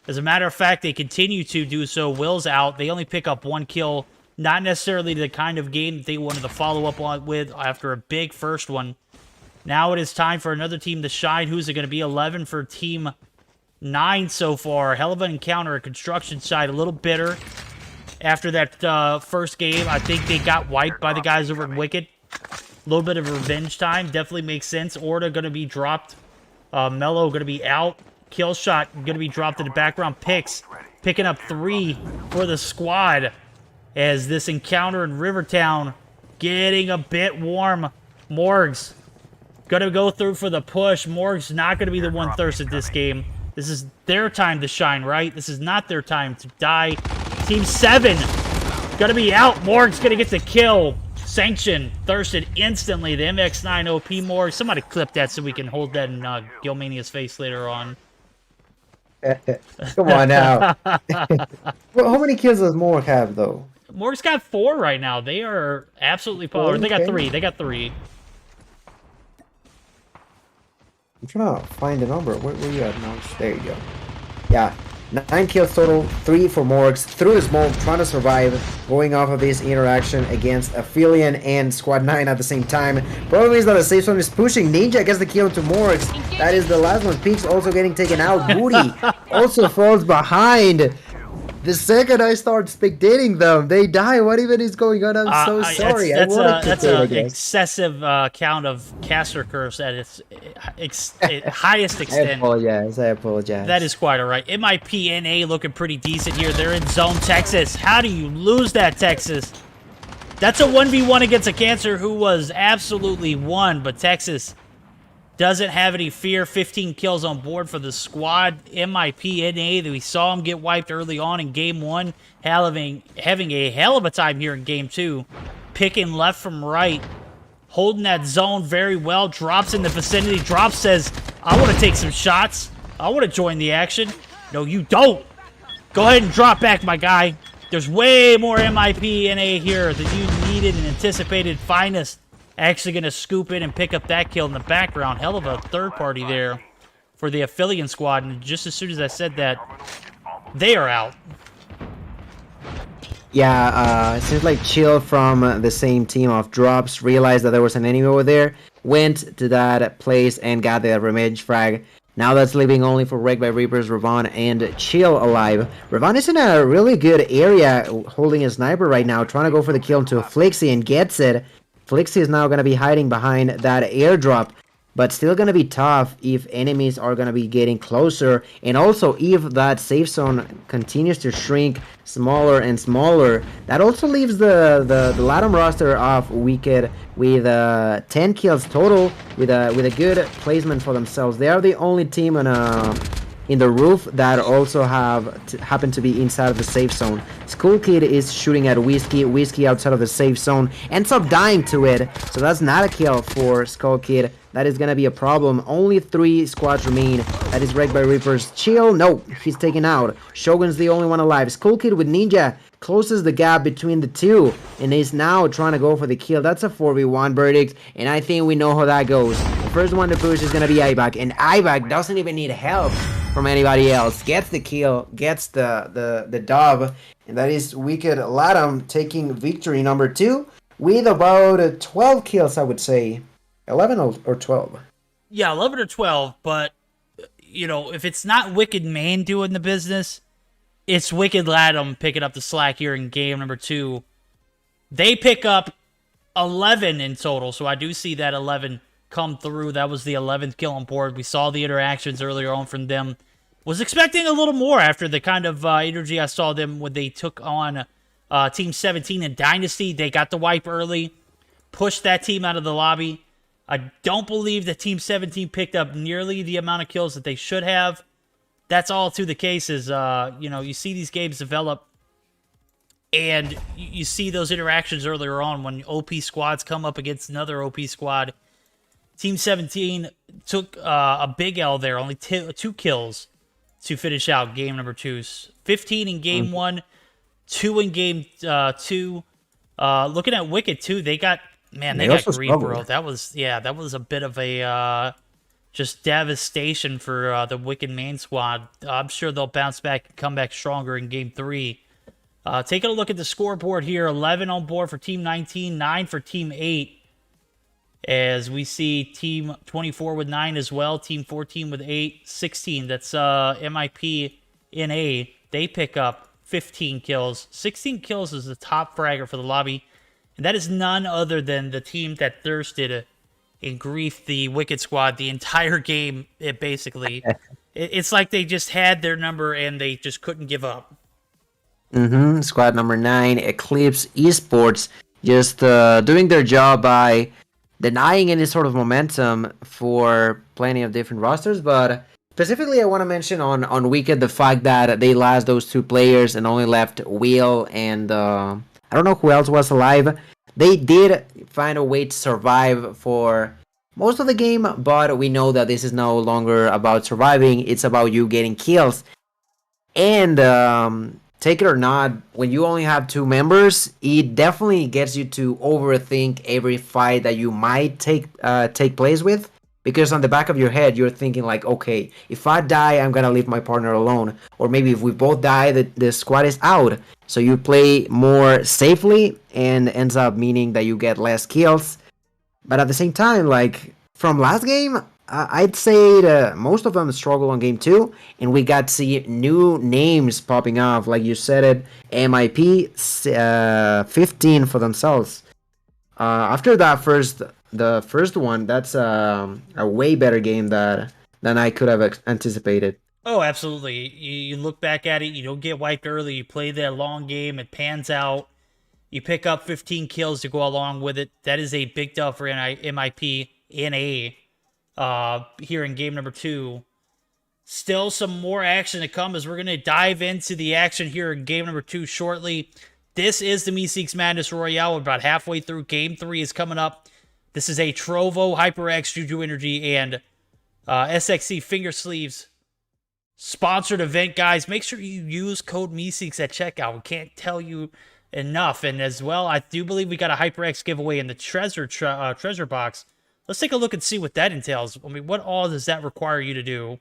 As a matter of fact, they continue to do so. Will's out. They only pick up 1 kill. Not necessarily the kind of game that they wanted to follow up on with after a big first one. Now it is time for another team to shine. Who's it going to be? 11 for Team 9 so far. Hell of an encounter. Construction side a little bitter after that first game. I think they got wiped by the guys over at Wicked. A little bit of revenge time. Definitely makes sense. Orda going to be dropped. Mello going to be out. Killshot going to be dropped in the background. Picking up 3 for the squad. As this encounter in Rivertown getting a bit warm. Morgs going to go through for the push. Morgs not going to be the one thirsted this game. This is their time to shine, right? This is not their time to die. Team 7 going to be out. Morg's going to get the kill. Sanction thirsted instantly. The MX9 OP Morg. Somebody clip that so we can hold that in Gilmania's face later on. Come on now. Well, how many kills does Morg have, though? Morg's got 4 right now. They are absolutely power. Okay. They got 3. They got 3. I'm trying to find the number. Where you at now? There you go. Yeah. 9 kills total, 3 for Morgs. Through the smoke, trying to survive, going off of this interaction against Aphelion and Squad 9 at the same time. Problem is that the safe zone is pushing. Ninja gets the kill to Morgs. That is the last one. Peaks also getting taken out. Booty also falls behind. The second I start spectating them, they die. What even is going on? I'm so sorry. That's an excessive count of caster curves at its highest extent. I apologize. That is quite all right. MIPNA looking pretty decent here. They're in zone Texas. How do you lose that, Texas? That's a 1v1 against a Cancer who was absolutely won, but Texas doesn't have any fear. 15 kills on board for the squad. MIPNA, we saw him get wiped early on in Game 1. Having a hell of a time here in Game 2. Picking left from right. Holding that zone very well. Drops in the vicinity. Drops says, I want to take some shots. I want to join the action. No, you don't. Go ahead and drop back, my guy. There's way more MIPNA here than you needed and anticipated. Finest. Actually going to scoop in and pick up that kill in the background. Hell of a third party there for the Aphelion squad. And just as soon as I said that, they are out. Yeah, it seems like Chill from the same team of Drops realized that there was an enemy over there, went to that place and got the revenge frag. Now that's leaving only for Wrecked by Reapers, Ravon, and Chill alive. Ravon is in a really good area holding a sniper right now, trying to go for the kill into Flixie and gets it. Flixie is now going to be hiding behind that airdrop, but still going to be tough if enemies are going to be getting closer, and also if that safe zone continues to shrink smaller and smaller. That also leaves the Latam roster of Wicked with 10 kills total, with a good placement for themselves. They are the only team on in the roof that also happen to be inside of the safe zone. Skull Kid is shooting at Whiskey outside of the safe zone, ends up dying to it, so that's not a kill for Skull Kid. That is gonna be a problem. Only 3 squads remain. That is Wrecked by Reapers. Chill, no, he's taken out. Shogun's the only one alive. Skull Kid with Ninja closes the gap between the two and is now trying to go for the kill. That's a 4v1 verdict, and I think we know how that goes. The first one to push is gonna be Ibak, and Ibak doesn't even need help. from anybody else. Gets the kill, gets the dub, and that is Wicked Latam taking victory number 2 with about 12 kills, I would say. 11 or 12. Yeah, 11 or 12, but, you know, if it's not Wicked Main doing the business, it's Wicked Latam picking up the slack here in game number 2. They pick up 11 in total, so I do see that 11 come through. That was the 11th kill on board. We saw the interactions earlier on from them. Was expecting a little more after the kind of energy I saw them when they took on Team 17 in Dynasty. They got the wipe early, pushed that team out of the lobby. I don't believe that Team 17 picked up nearly the amount of kills that they should have. That's all to the case is, you know, you see these games develop, and you see those interactions earlier on when OP squads come up against another OP squad. Team 17 took a big L there, only 2 kills to finish out game number 2. 15 in game 1, 2 in game 2. Looking at Wicked, too, they got green, bro. That was a bit of a just devastation for the Wicked main squad. I'm sure they'll bounce back and come back stronger in game 3. Taking a look at the scoreboard here, 11 on board for Team 19, 9 for Team 8. As we see Team 24 with 9 as well, Team 14 with 8, 16. That's MIP in A. They pick up 15 kills. 16 kills is the top fragger for the lobby. And that is none other than the team that thirsted and griefed the Wicked squad the entire game, it's like they just had their number and they just couldn't give up. Squad number 9, Eclipse Esports, just doing their job by denying any sort of momentum for plenty of different rosters, but specifically I want to mention on Wicked the fact that they lost those 2 players and only left Will and I don't know who else was alive. They did find a way to survive for most of the game, but we know that this is no longer about surviving, it's about you getting kills. And take it or not, when you only have 2 members, it definitely gets you to overthink every fight that you might take place with. Because on the back of your head, you're thinking like, okay, if I die, I'm gonna leave my partner alone. Or maybe if we both die, the squad is out. So you play more safely and ends up meaning that you get less kills. But at the same time, like, from last game, I'd say that most of them struggle on game 2, and we got to see new names popping off, like you said it, MIP 15 for themselves. After that the first one, that's a way better game than I could have anticipated. Oh, absolutely. You look back at it, you don't get wiped early, you play that long game, it pans out, you pick up 15 kills to go along with it. That is a big dub for MIP in A. Here in game number 2. Still some more action to come as we're going to dive into the action here in game number 2 shortly. This is the Meseeks Madness Royale. We're about halfway through. Game 3 is coming up. This is a Trovo, HyperX, JuJu Energy, and SXC Finger Sleeves sponsored event, guys. Make sure you use code Meseeks at checkout. We can't tell you enough. And as well, I do believe we got a HyperX giveaway in the treasure box. Let's take a look and see what that entails. I mean, what all does that require you to do?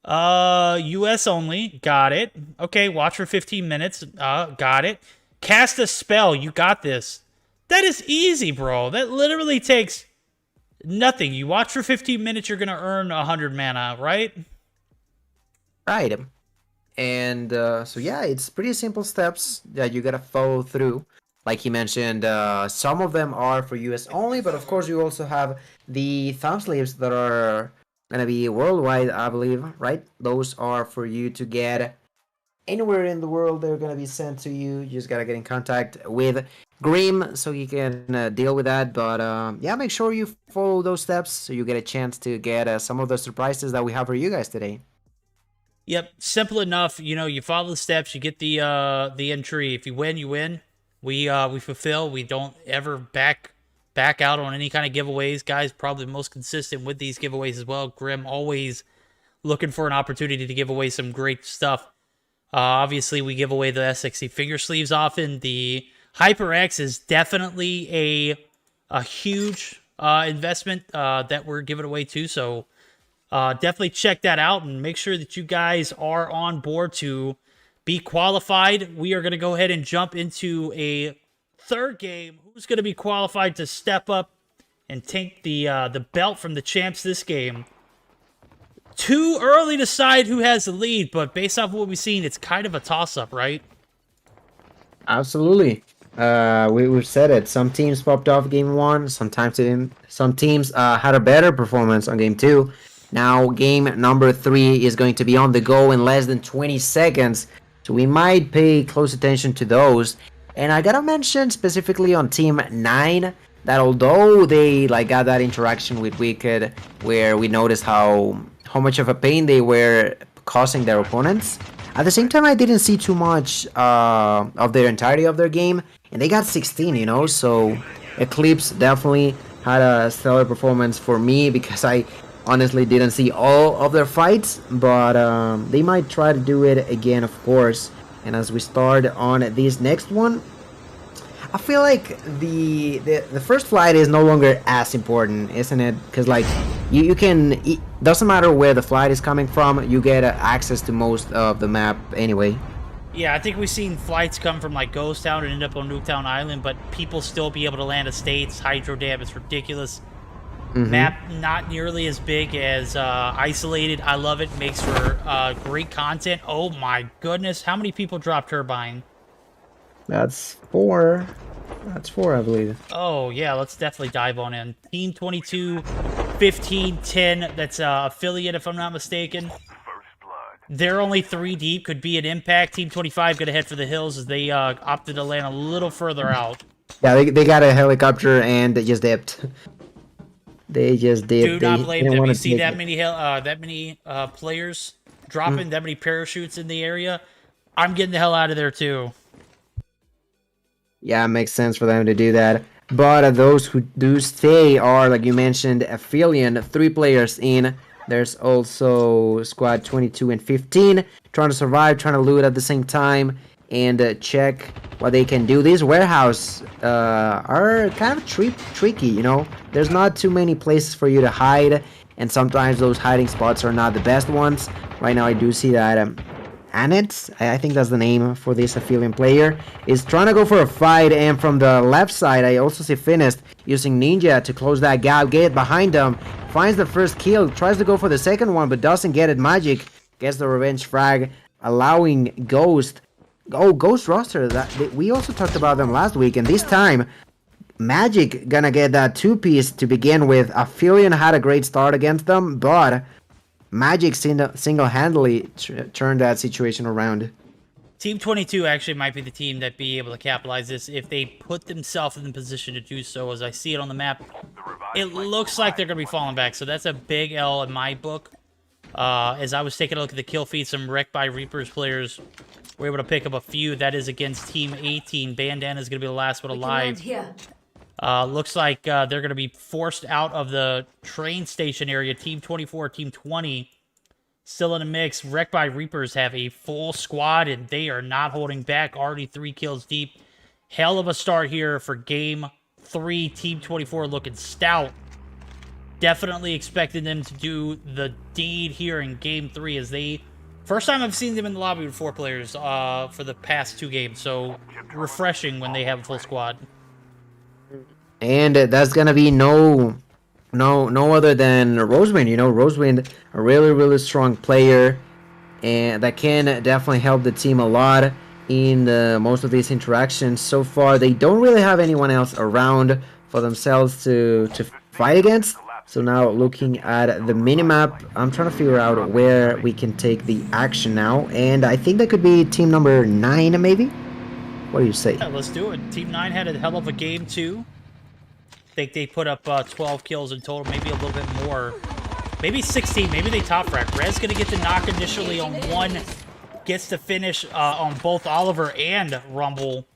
US only. Got it. Okay, watch for 15 minutes. Got it. Cast a spell. You got this. That is easy, bro. That literally takes nothing. You watch for 15 minutes, you're going to earn 100 mana, right? Right. And so, yeah, it's pretty simple steps that you got to follow through. Like he mentioned, some of them are for US only, but of course you also have the thumb sleeves that are going to be worldwide, I believe, right? Those are for you to get anywhere in the world. They're going to be sent to you. You just got to get in contact with Grim so he can deal with that. But yeah, make sure you follow those steps so you get a chance to get some of the surprises that we have for you guys today. Yep, simple enough. You know, you follow the steps, you get the entry. If you win, you win. We fulfill. We don't ever back out on any kind of giveaways. Guys, probably the most consistent with these giveaways as well. Grim always looking for an opportunity to give away some great stuff. Obviously, we give away the SXC finger sleeves often. The HyperX is definitely a huge investment that we're giving away too. So Definitely check that out and make sure that you guys are on board to be qualified. We are going to go ahead and jump into a third game. Who's going to be qualified to step up and take the belt from the champs this game? Too early to decide who has the lead, but based off what we've seen, it's kind of a toss-up, right? Absolutely. We've said it. Some teams popped off game 1. Some teams had a better performance on game 2. Now game number 3 is going to be on the go in less than 20 seconds. So we might pay close attention to those. And I gotta mention specifically on team 9 that although they got that interaction with Wicked, where we noticed how much of a pain they were causing their opponents, at the same time I didn't see too much of their entirety of their game, and they got 16, you know. So Eclipse definitely had a stellar performance for me, because I honestly didn't see all of their fights, but they might try to do it again, of course. And as we start on this next one, I feel like the first flight is no longer as important, isn't it? Because you can, it doesn't matter where the flight is coming from, you get access to most of the map anyway. Yeah, I think we've seen flights come from Ghost Town and end up on Nuketown Island, but people still be able to land estates. Hydro Dam is ridiculous. Map not nearly as big as Isolated. I love it. Makes for great content. Oh my goodness, how many people dropped Turbine? That's 4. That's 4, I believe. Oh, yeah, let's definitely dive on in. Team 22, 15, 10. That's affiliate, if I'm not mistaken. They're only 3 deep. Could be an impact. Team 25 going to head for the hills as they opted to land a little further out. Yeah, they got a helicopter and they just dipped. They just did. Do not blame them. You see that many players dropping, that many parachutes in the area. I'm getting the hell out of there, too. Yeah, it makes sense for them to do that. But those who do stay are, like you mentioned, Aphelion, 3 players in. There's also squad 22 and 15, trying to survive, trying to loot at the same time, and check what they can do. These warehouse are kind of tricky, you know. There's not too many places for you to hide, and sometimes those hiding spots are not the best ones. Right now I do see that Annette, I think that's the name for this Aphelion player, is trying to go for a fight, and from the left side I also see Finest using Ninja to close that gap, get behind them, finds the first kill, tries to go for the second one but doesn't get it. Magic gets the revenge frag, allowing Ghost. Oh, Ghost roster, we also talked about them last week, and this time Magic gonna get that 2-piece to begin with. Aphelion had a great start against them, but Magic single-handedly turned that situation around. Team 22 actually might be the team that be able to capitalize this if they put themselves in the position to do so. As I see it on the map, it looks like they're going to be falling back, so that's a big L in my book. As I was taking a look at the kill feed, some Wrecked by Reapers players were able to pick up a few. That is against Team 18. Bandana is going to be the last one alive. Looks like they're going to be forced out of the train station area. Team 24, Team 20, still in the mix. Wrecked by Reapers have a full squad, and they are not holding back. Already 3 kills deep. Hell of a start here for Game 3. Team 24 looking stout. Definitely expected them to do the deed here in Game 3, as they... First time I've seen them in the lobby with 4 players for the past 2 games, so refreshing when they have a full squad. And that's gonna be no other than Rosewind. You know, Rosewind, a really strong player, and that can definitely help the team a lot in most of these interactions. So far, they don't really have anyone else around for themselves to fight against. So now looking at the minimap, I'm trying to figure out where we can take the action now, and I think that could be team number 9, maybe. What do you say? Yeah, let's do it. Team 9 had a hell of a game too. I think they put up 12 kills in total, maybe a little bit more. Maybe 16, maybe they top frag. Rez gonna get the knock initially on one, gets to finish on both Oliver and Rumble.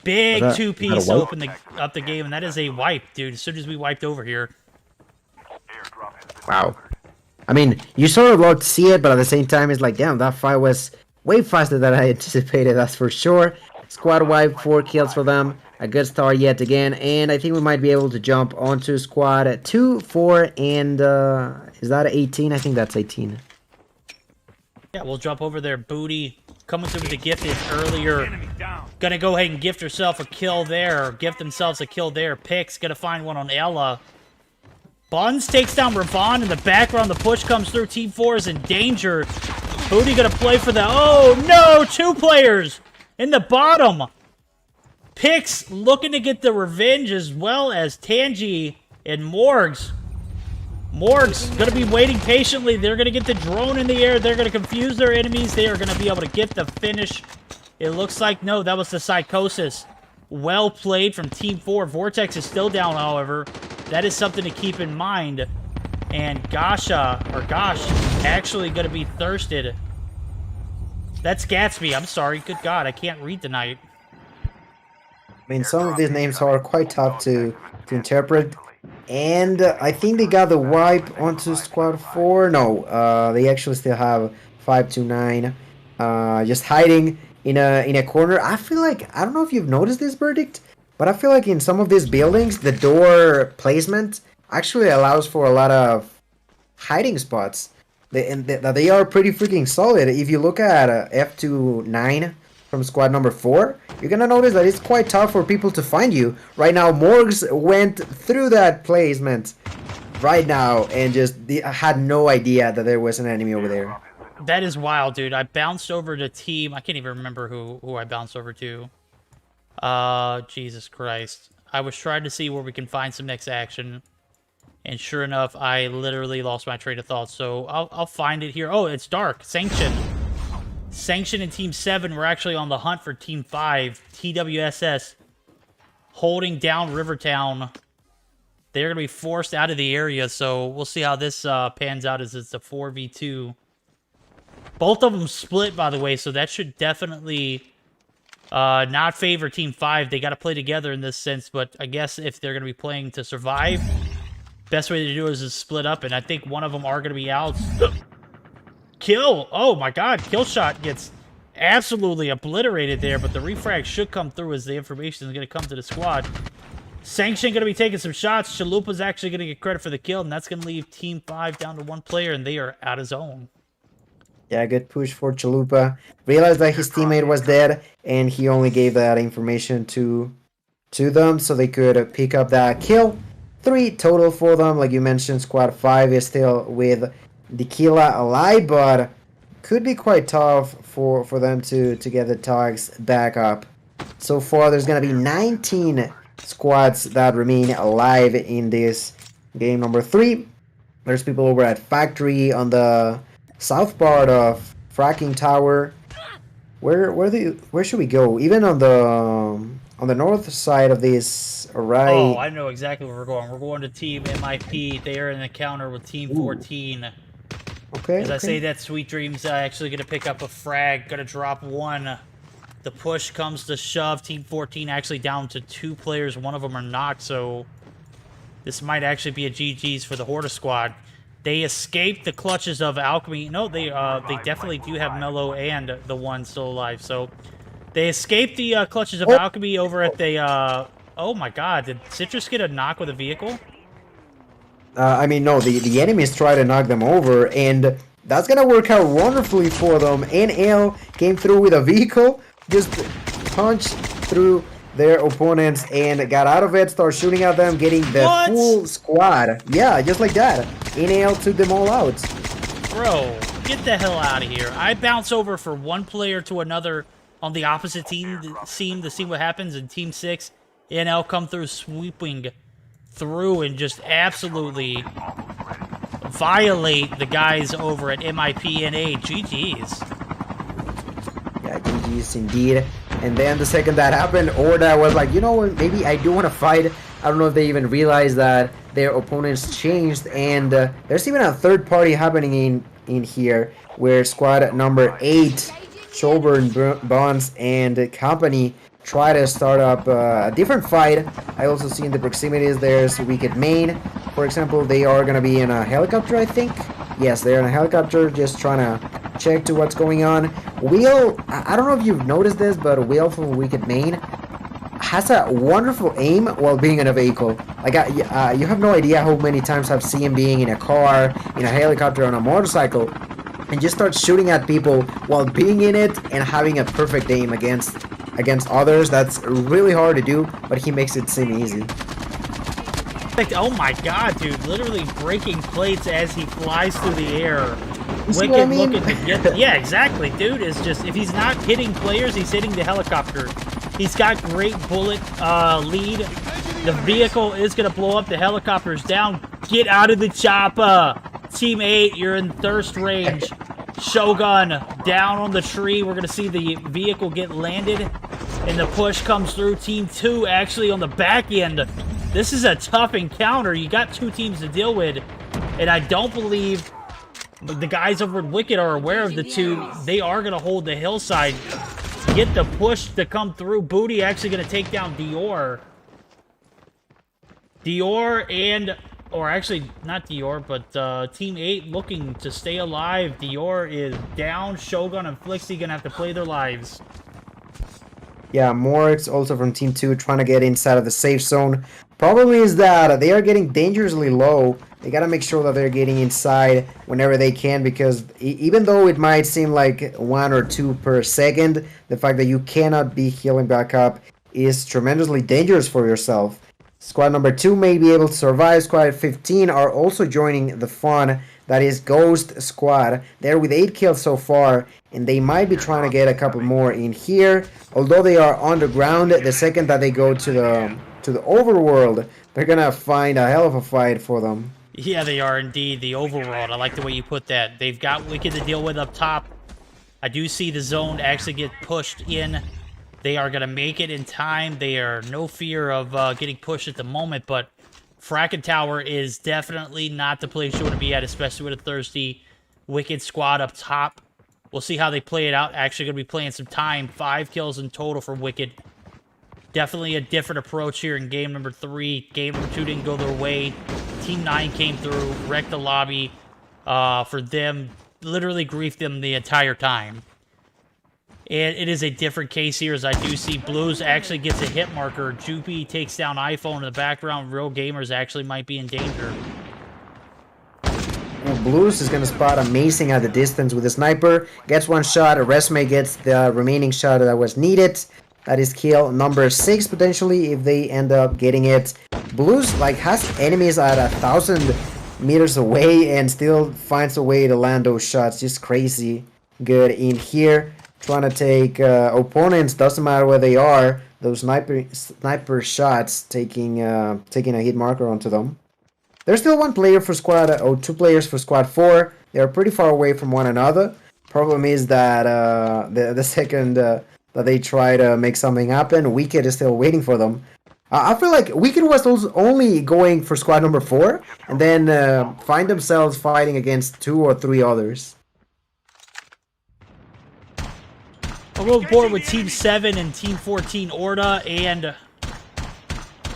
Big 2-piece open up the game, and that is a wipe, dude, as soon as we wiped over here. Wow. I mean, you sort of love to see it, but at the same time, it's like, damn, that fight was way faster than I anticipated, that's for sure. Squad wipe, 4 kills for them. a good start yet again, and I think we might be able to jump onto squad 2, 4, and is that 18? I think that's 18. Yeah, we'll jump over there. Booty coming through with the gifted earlier. Gonna go ahead and gift herself a kill there. Or gift themselves a kill there. Pix gonna find one on Ella. Buns takes down Ravon in the background. The push comes through. Team 4 is in danger. Booty gonna play for the... Oh, no! 2 players in the bottom. Pix looking to get the revenge as well as Tangi and Morgs. Morgs going to be waiting patiently. They're going to get the drone in the air. They're going to confuse their enemies. They are going to be able to get the finish. It looks like, no, that was the Psychosis. Well played from Team 4. Vortex is still down, however. That is something to keep in mind. And Gosh, actually going to be thirsted. That's Gatsby. I'm sorry. Good God, I can't read tonight. I mean, some of these names are quite tough to interpret. And I think they got the wipe onto squad 4. No, they actually still have 529 just hiding in a corner. I feel like, I don't know if you've noticed this, Verdict, but I feel like in some of these buildings, the door placement actually allows for a lot of hiding spots. They are pretty freaking solid. If you look at F29 from squad number 4, you're gonna notice that it's quite tough for people to find you. Right now, Morgs went through that placement right now and just had no idea that there was an enemy over there. That is wild, dude. I bounced over to team... I can't even remember who I bounced over to. Jesus Christ. I was trying to see where we can find some next action. And sure enough, I literally lost my train of thought. So I'll find it here. Oh, it's Dark. Sanction. Sanction and Team 7 were actually on the hunt for Team 5. TWSS holding down Rivertown. They're going to be forced out of the area, so we'll see how this pans out as it's a 4v2. Both of them split, by the way, so that should definitely not favor Team 5. They got to play together in this sense, but I guess if they're going to be playing to survive, best way to do it is to split up, and I think one of them are going to be out. Kill! Oh my god, kill shot gets absolutely obliterated there, but the refrag should come through as the information is going to come to the squad. Sanction going to be taking some shots. Chalupa's actually going to get credit for the kill, and that's going to leave Team 5 down to 1 player, and they are out of zone. Yeah, good push for Chalupa. Realized that his teammate was dead, and he only gave that information to them so they could pick up that kill. 3 total for them. Like you mentioned, squad 5 is still with Tequila alive, but could be quite tough for them to get the tags back up. So far, there's going to be 19 squads that remain alive in this game number 3. There's people over at Factory on the south part of Fracking Tower. Where should we go? Even on the north side of this, right? Oh, I know exactly where we're going. We're going to Team MIP. They are in the counter with Team 14. Okay. As I say that, Sweet Dreams actually going to pick up a frag. Going to drop 1. The push comes to shove. Team 14 actually down to 2 players. One of them are knocked, so this might actually be a GG's for the Horta squad. They escaped the clutches of Alchemy. No, they definitely do have Mello and the one still alive. So they escaped the clutches of Alchemy over at the... oh my god, did Citrus get a knock with a vehicle? I mean, no, the enemies try to knock them over, and that's gonna work out wonderfully for them. NL came through with a vehicle, just punched through their opponents and got out of it, started shooting at them, getting the full squad. Yeah, just like that. NL took them all out. Bro, get the hell out of here. I bounce over for 1 player to another on the opposite team to see what happens, and Team 6, NL come through sweeping through and just absolutely violate the guys over at MIPNA. GG's. Yeah, GG's indeed. And then the second that happened, Orda was like, you know what, maybe I do want to fight. I don't know if they even realized that their opponents changed. And there's even a third party happening in here where squad number 8, Shelburne, Bonds, and company try to start up a different fight. I also see in the proximities there's Wicked Main. For example, they are going to be in a helicopter, I think. Yes, they're in a helicopter just trying to check to what's going on. Will, I don't know if you've noticed this, but Will from Wicked Main has a wonderful aim while being in a vehicle. Like, you have no idea how many times I've seen him being in a car, in a helicopter, on a motorcycle, and just start shooting at people while being in it and having a perfect aim against others. That's really hard to do, but he makes it seem easy. Oh my god, dude, literally breaking plates as he flies through the air. Wicked I mean? Looking to get... Yeah, exactly, dude. It's just, if he's not hitting players, he's hitting the helicopter. He's got great bullet lead. The vehicle is going to blow up. The helicopter's down. Get out of the chopper. Team 8, you're in thirst range. Shogun down on the tree. We're going to see the vehicle get landed, and the push comes through. Team 2 actually on the back end. This is a tough encounter. You got two teams to deal with, and I don't believe the guys over at Wicked are aware of the two. They are going to hold the hillside. Get the push to come through. Booty actually going to take down Dior. Dior and... Or actually, not Dior, but Team 8 looking to stay alive. Dior is down. Shogun and Flixie going to have to play their lives. Yeah, Morix also from Team 2 trying to get inside of the safe zone. Problem is that they are getting dangerously low. They gotta make sure that they're getting inside whenever they can, because even though it might seem like 1 or 2 per second, the fact that you cannot be healing back up is tremendously dangerous for yourself. Squad number 2 may be able to survive. Squad 15 are also joining the fun. That is Ghost Squad. They're with 8 kills so far, and they might be trying to get a couple more in here. Although they are underground, the second that they go to the overworld, they're gonna find a hell of a fight for them. Yeah, they are indeed. The overworld. I like the way you put that. They've got Wicked to deal with up top. I do see the zone actually get pushed in. They are going to make it in time. They are no fear of getting pushed at the moment, but Fracken Tower is definitely not the place you want to be at, especially with a thirsty Wicked squad up top. We'll see how they play it out. Actually going to be playing some time. 5 kills in total for Wicked. Definitely a different approach here in game number 3. Game number 2 didn't go their way. Team 9 came through, wrecked the lobby for them, literally griefed them the entire time. And it is a different case here, as I do see Blues actually gets a hit marker. Joopy takes down iPhone in the background. Real Gamers actually might be in danger. Well, Blues is going to spot Amazing at the distance with a sniper. Gets 1 shot. Resme gets the remaining shot that was needed. That is kill number 6, potentially, if they end up getting it. Blues, like, has enemies at 1,000 meters away and still finds a way to land those shots. Just crazy good in here. Trying to take opponents, doesn't matter where they are. Those sniper shots taking a hit marker onto them. There's still 1 player for squad, or 2 players for squad 4. They are pretty far away from one another. Problem is that the second that they try to make something happen, Wicked is still waiting for them. I feel like Wicked was only going for squad number 4, and then find themselves fighting against 2 or 3 others. I'll go forward with Team 7 and Team 14 Orta, and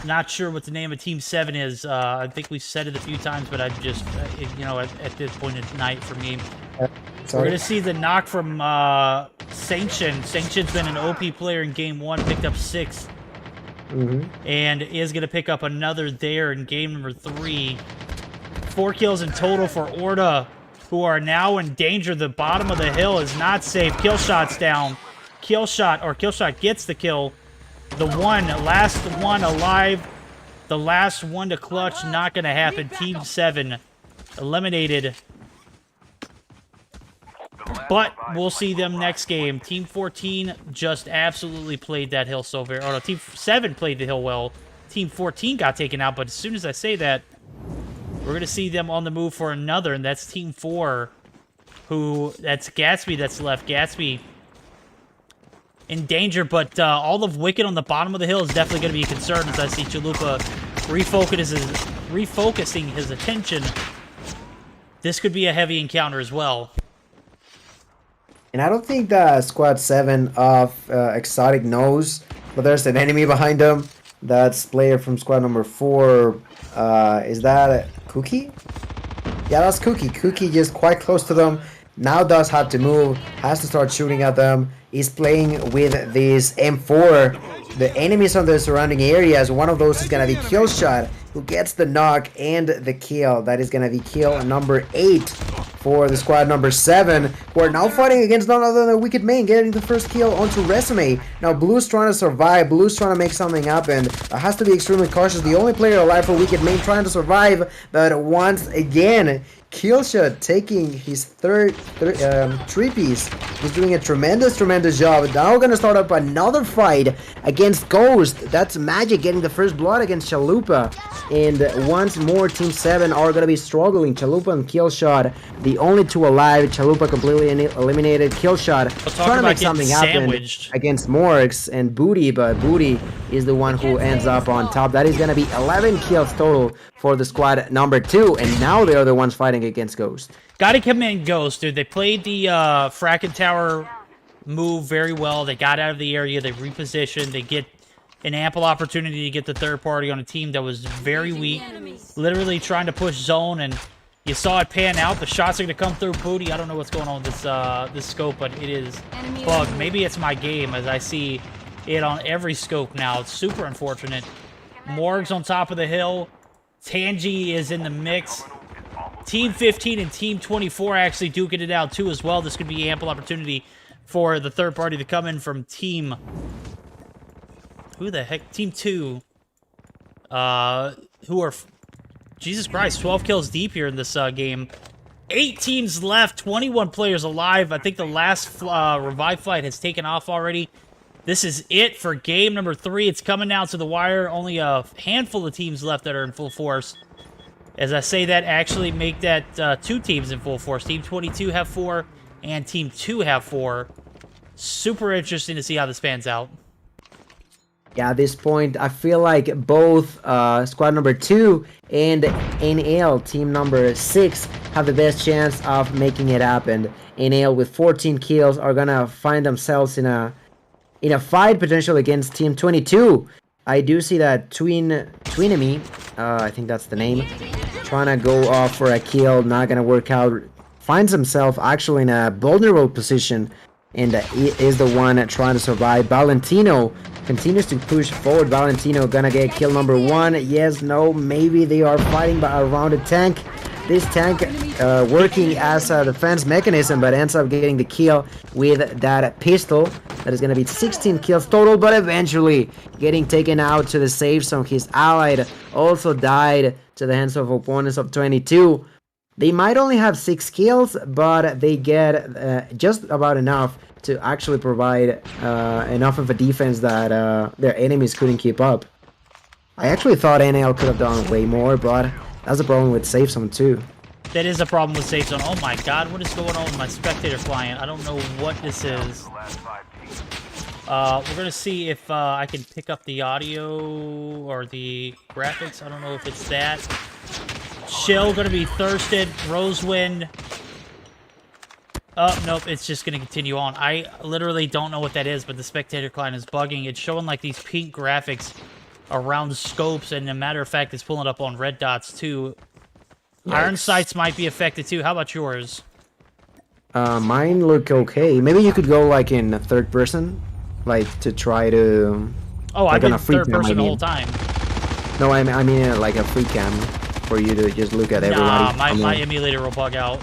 not sure what the name of Team 7 is. I think we've said it a few times, but I'm just, you know, at this point in night for me. We're going to see the knock from Sanction. Sanction's been an OP player in game 1, picked up 6. And is going to pick up another there in game number 3. 4 kills in total for Orta, who are now in danger. The bottom of the hill is not safe. Killshot's down. Killshot gets the kill. The last one alive. The last one to clutch, not going to happen. Team 7 eliminated. But we'll see them next game. Team 14 just absolutely played that hill so very... Oh, no, Team 7 played the hill well. Team 14 got taken out, but as soon as I say that, we're going to see them on the move for another, and that's Team 4, that's Gatsby that's left. Gatsby in danger, but all of Wicked on the bottom of the hill is definitely going to be a concern, as I see Chalupa refocusing his attention. This could be a heavy encounter as well. And I don't think that Squad 7 of Exotic knows, but there's an enemy behind them. That's player from Squad number 4. Is that Cookie? Yeah, that's Cookie. Cookie just quite close to them. Now does have to move, has to start shooting at them. He's playing with this M4. The enemies on the surrounding areas, one of those is gonna be Killshot, who gets the knock and the kill. That is gonna be kill number 8 for the squad number 7, who are now fighting against none other than Wicked Main, getting the first kill onto Resume. Now Blue's trying to survive, Blue's trying to make something happen. Has to be extremely cautious. The only player alive for Wicked Main trying to survive, but once again, Killshot taking his third 3-piece. He's doing a tremendous job. Now we're gonna start up another fight against Ghost. That's Magic getting the first blood against Chalupa. And once more, Team 7 are gonna be struggling. Chalupa and Killshot, the only 2 alive. Chalupa completely eliminated. Killshot trying to make something happen against Morgs and Booty, but Booty is the one who ends up on top. That is gonna be 11 kills total for the squad number 2, and now they are the ones fighting against Ghost. Gotta commend Ghost, dude. They played the Fracking Tower move very well. They got out of the area, they repositioned, they get an ample opportunity to get the third party on a team that was very weak, literally trying to push zone, and you saw it pan out. The shots are gonna come through Booty. I don't know what's going on with this scope, but it is bugged. Maybe it's my game, as I see it on every scope now. It's super unfortunate. Morg's on top of the hill. Tangy is in the mix. Team 15 and Team 24 actually duking it out too as well. This could be ample opportunity for the third party to come in from Team... Who the heck? Team 2. Who are... Jesus Christ, 12 kills deep here in this game. 8 teams left, 21 players alive. I think the last revive flight has taken off already. This is it for game number 3. It's coming down to the wire. Only a handful of teams left that are in full force. As I say that, actually make that 2 teams in full force. Team 22 have 4, and Team 2 have 4. Super interesting to see how this pans out. Yeah, at this point, I feel like both squad number 2 and NL, team number 6, have the best chance of making it happen. NL with 14 kills are gonna find themselves in a fight potentially against Team 22. I do see that Twinemy, I think that's the name, trying to go off for a kill, not gonna work out. Finds himself actually in a vulnerable position, and he is the one trying to survive. Valentino continues to push forward. Valentino gonna get kill number 1. Yes, no, maybe they are fighting around a tank. This tank working as a defense mechanism, but ends up getting the kill with that pistol. That is going to be 16 kills total, but eventually getting taken out to the safe zone. His allied also died to the hands of opponents of 22. They might only have 6 kills, but they get just about enough to actually provide enough of a defense that their enemies couldn't keep up. I actually thought NL could have done way more, but that's a problem with safe zone too. That is a problem with safe zone. Oh my god, what is going on with my spectator client? I don't know what this is. We're gonna see if I can pick up the audio or the graphics. I don't know if it's that. Chill gonna be thirsted. Rosewind. Oh, nope, it's just gonna continue on. I literally don't know what that is, but the spectator client is bugging. It's showing like these pink graphics around scopes, and a matter of fact, it's pulling up on red dots too. Yikes. Iron sights might be affected too. How about yours? Mine look okay. Maybe you could go like in third person, like to try to. Oh, I've been third person the whole time. No, I mean like a free cam for you to just look at everybody. Nah, my emulator will bug out.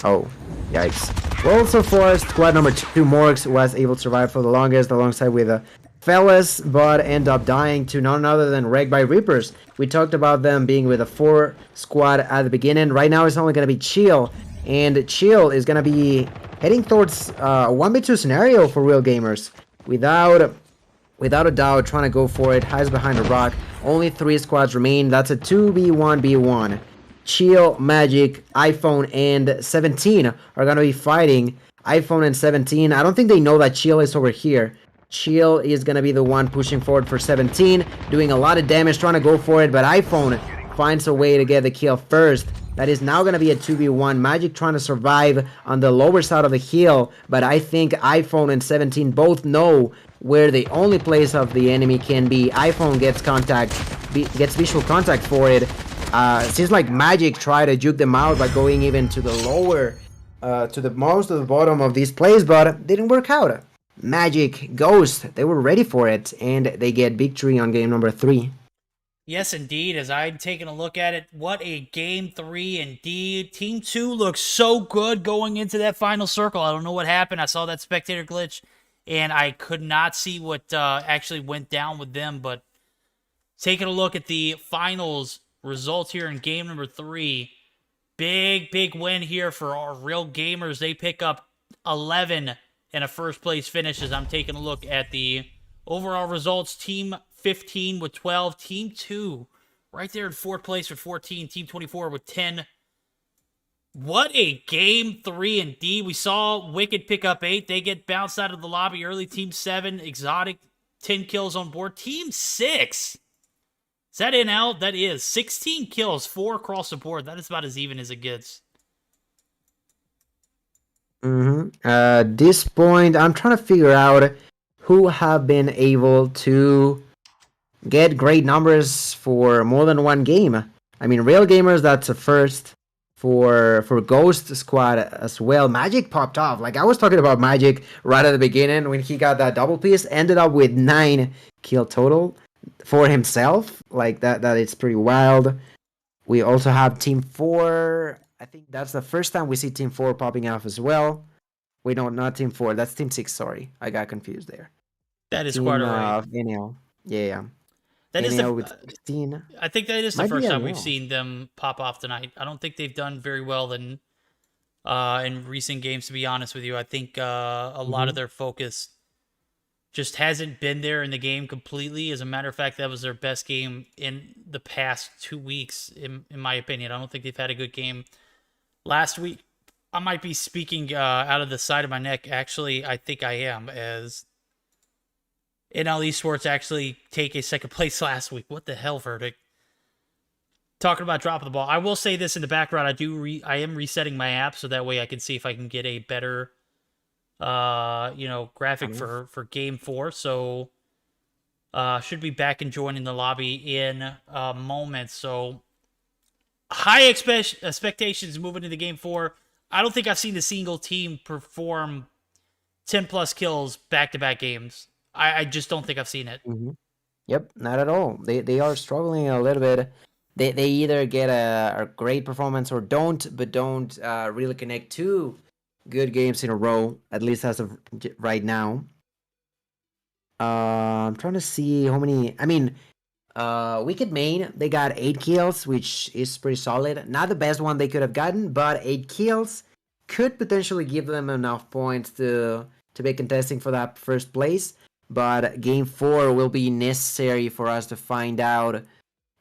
Oh, yikes. Well, so far, squad number 2, Morgs, was able to survive for the longest alongside with Fellas, but end up dying to none other than Wrecked by Reapers. We talked about them being with a 4 squad at the beginning. Right now, it's only going to be Chill, and Chill is going to be heading towards a 1v2 scenario for real gamers. Without a doubt, trying to go for it. Hides behind a rock. Only 3 squads remain. That's a 2v1v1. Chill, Magic, iPhone, and 17 are going to be fighting. iPhone and 17, I don't think they know that Chill is over here. Chill is going to be the one pushing forward for 17, doing a lot of damage, trying to go for it, but iPhone finds a way to get the kill first. That is now going to be a 2v1. Magic trying to survive on the lower side of the hill, but I think iPhone and 17 both know where the only place of the enemy can be. iPhone gets gets visual contact for it. Seems like Magic tried to juke them out by going even to the lower to the most of the bottom of this place, but it didn't work out. Magic, Ghost, they were ready for it, and they get victory on game number 3. Yes, indeed. As I'm taking a look at it, what a game 3 indeed. Team 2 looks so good going into that final circle. I don't know what happened. I saw that spectator glitch, and I could not see what actually went down with them. But taking a look at the finals results here in game number 3, big win here for our real gamers. They pick up 11 and a first place finish. As I'm taking a look at the overall results, Team 15 with 12, Team 2 right there in 4th place with 14, Team 24 with 10. What a game 3 indeed. We saw Wicked pick up 8. They get bounced out of the lobby early. Team 7, Exotic, 10 kills on board. Team 6, is that NL? That is 16 kills, 4 across the board. That is about as even as it gets. At this point, I'm trying to figure out who have been able to get great numbers for more than one game. I mean, real gamers, that's a first for Ghost Squad as well. Magic popped off. Like, I was talking about Magic right at the beginning when he got that double piece. Ended up with 9 kill total for himself. Like, that is pretty wild. We also have Team 4. I think that's the first time we see Team 4 popping off as well. Wait, no, not Team 4. That's Team 6, sorry. I got confused there. That is quite right. NL. Yeah. That is NL with 15. I think that is the Might first be time NL. we've seen them pop off tonight. I don't think they've done very well in recent games, to be honest with you. I think a lot of their focus just hasn't been there in the game completely. As a matter of fact, that was their best game in the past 2 weeks, in my opinion. I don't think they've had a good game last week. I might be speaking out of the side of my neck. Actually, I think I am, as NL Esports actually take a second place last week. What the hell, Verdict? Talking about dropping the ball. I will say this in the background. I am resetting my app so that way I can see if I can get a better graphic for game 4. So should be back and joining the lobby in a moment. So high expectations moving into game 4. I don't think I've seen a single team perform 10 plus kills back-to-back games. I just don't think I've seen it. Yep, not at all. They are struggling a little bit. They either get a great performance or don't really connect 2 good games in a row, at least as of right now. I'm trying to see how many. I mean, Wicked Main, they got 8 kills, which is pretty solid. Not the best one they could have gotten, but 8 kills could potentially give them enough points to be contesting for that first place. But game 4 will be necessary for us to find out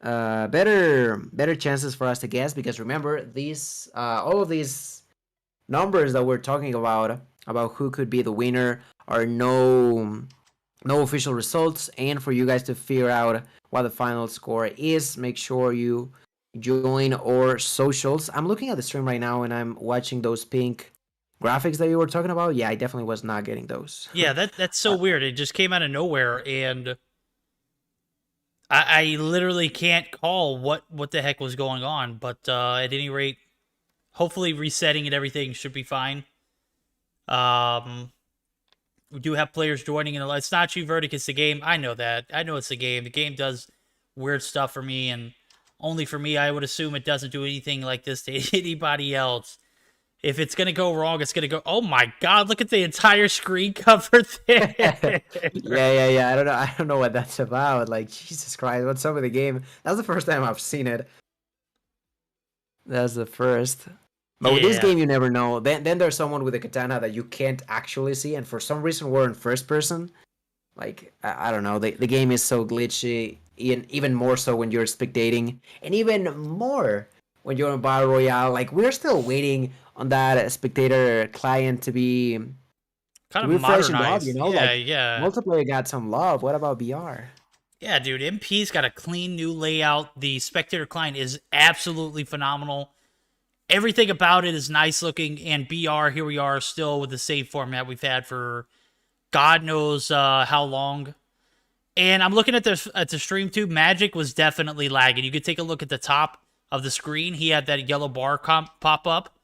better chances for us to guess, because remember, these all of these numbers that we're talking about who could be the winner are no official results, and for you guys to figure out what the final score is, make sure you join our socials. I'm looking at the stream right now and I'm watching those pink graphics that you were talking about. Yeah, I definitely was not getting those. Yeah, that's so weird. It just came out of nowhere, and I literally can't call what the heck was going on. But at any rate, hopefully resetting and everything should be fine. We do have players joining, and it's not you, Verdict. It's the game. I know that. I know it's the game. The game does weird stuff for me, and only for me. I would assume it doesn't do anything like this to anybody else. If it's going to go wrong, it's going to go... Oh my god, look at the entire screen cover there. Yeah. I don't know what that's about. Like, Jesus Christ, what's up with the game? That's the first time I've seen it. That's the first. But with this game, you never know. Then there's someone with a katana that you can't actually see, and for some reason we're in first person. Like, I don't know. The game is so glitchy, even more so when you're spectating, and even more when you're in Battle Royale. Like, we're still waiting on that spectator client to be kind of modernized. You know? Yeah. Multiplayer got some love. What about BR? Yeah, dude. MP's got a clean new layout. The spectator client is absolutely phenomenal. Everything about it is nice looking. And BR, here we are still with the same format we've had for God knows how long. And I'm looking at the stream too. Magic was definitely lagging. You could take a look at the top of the screen. He had that yellow bar pop up.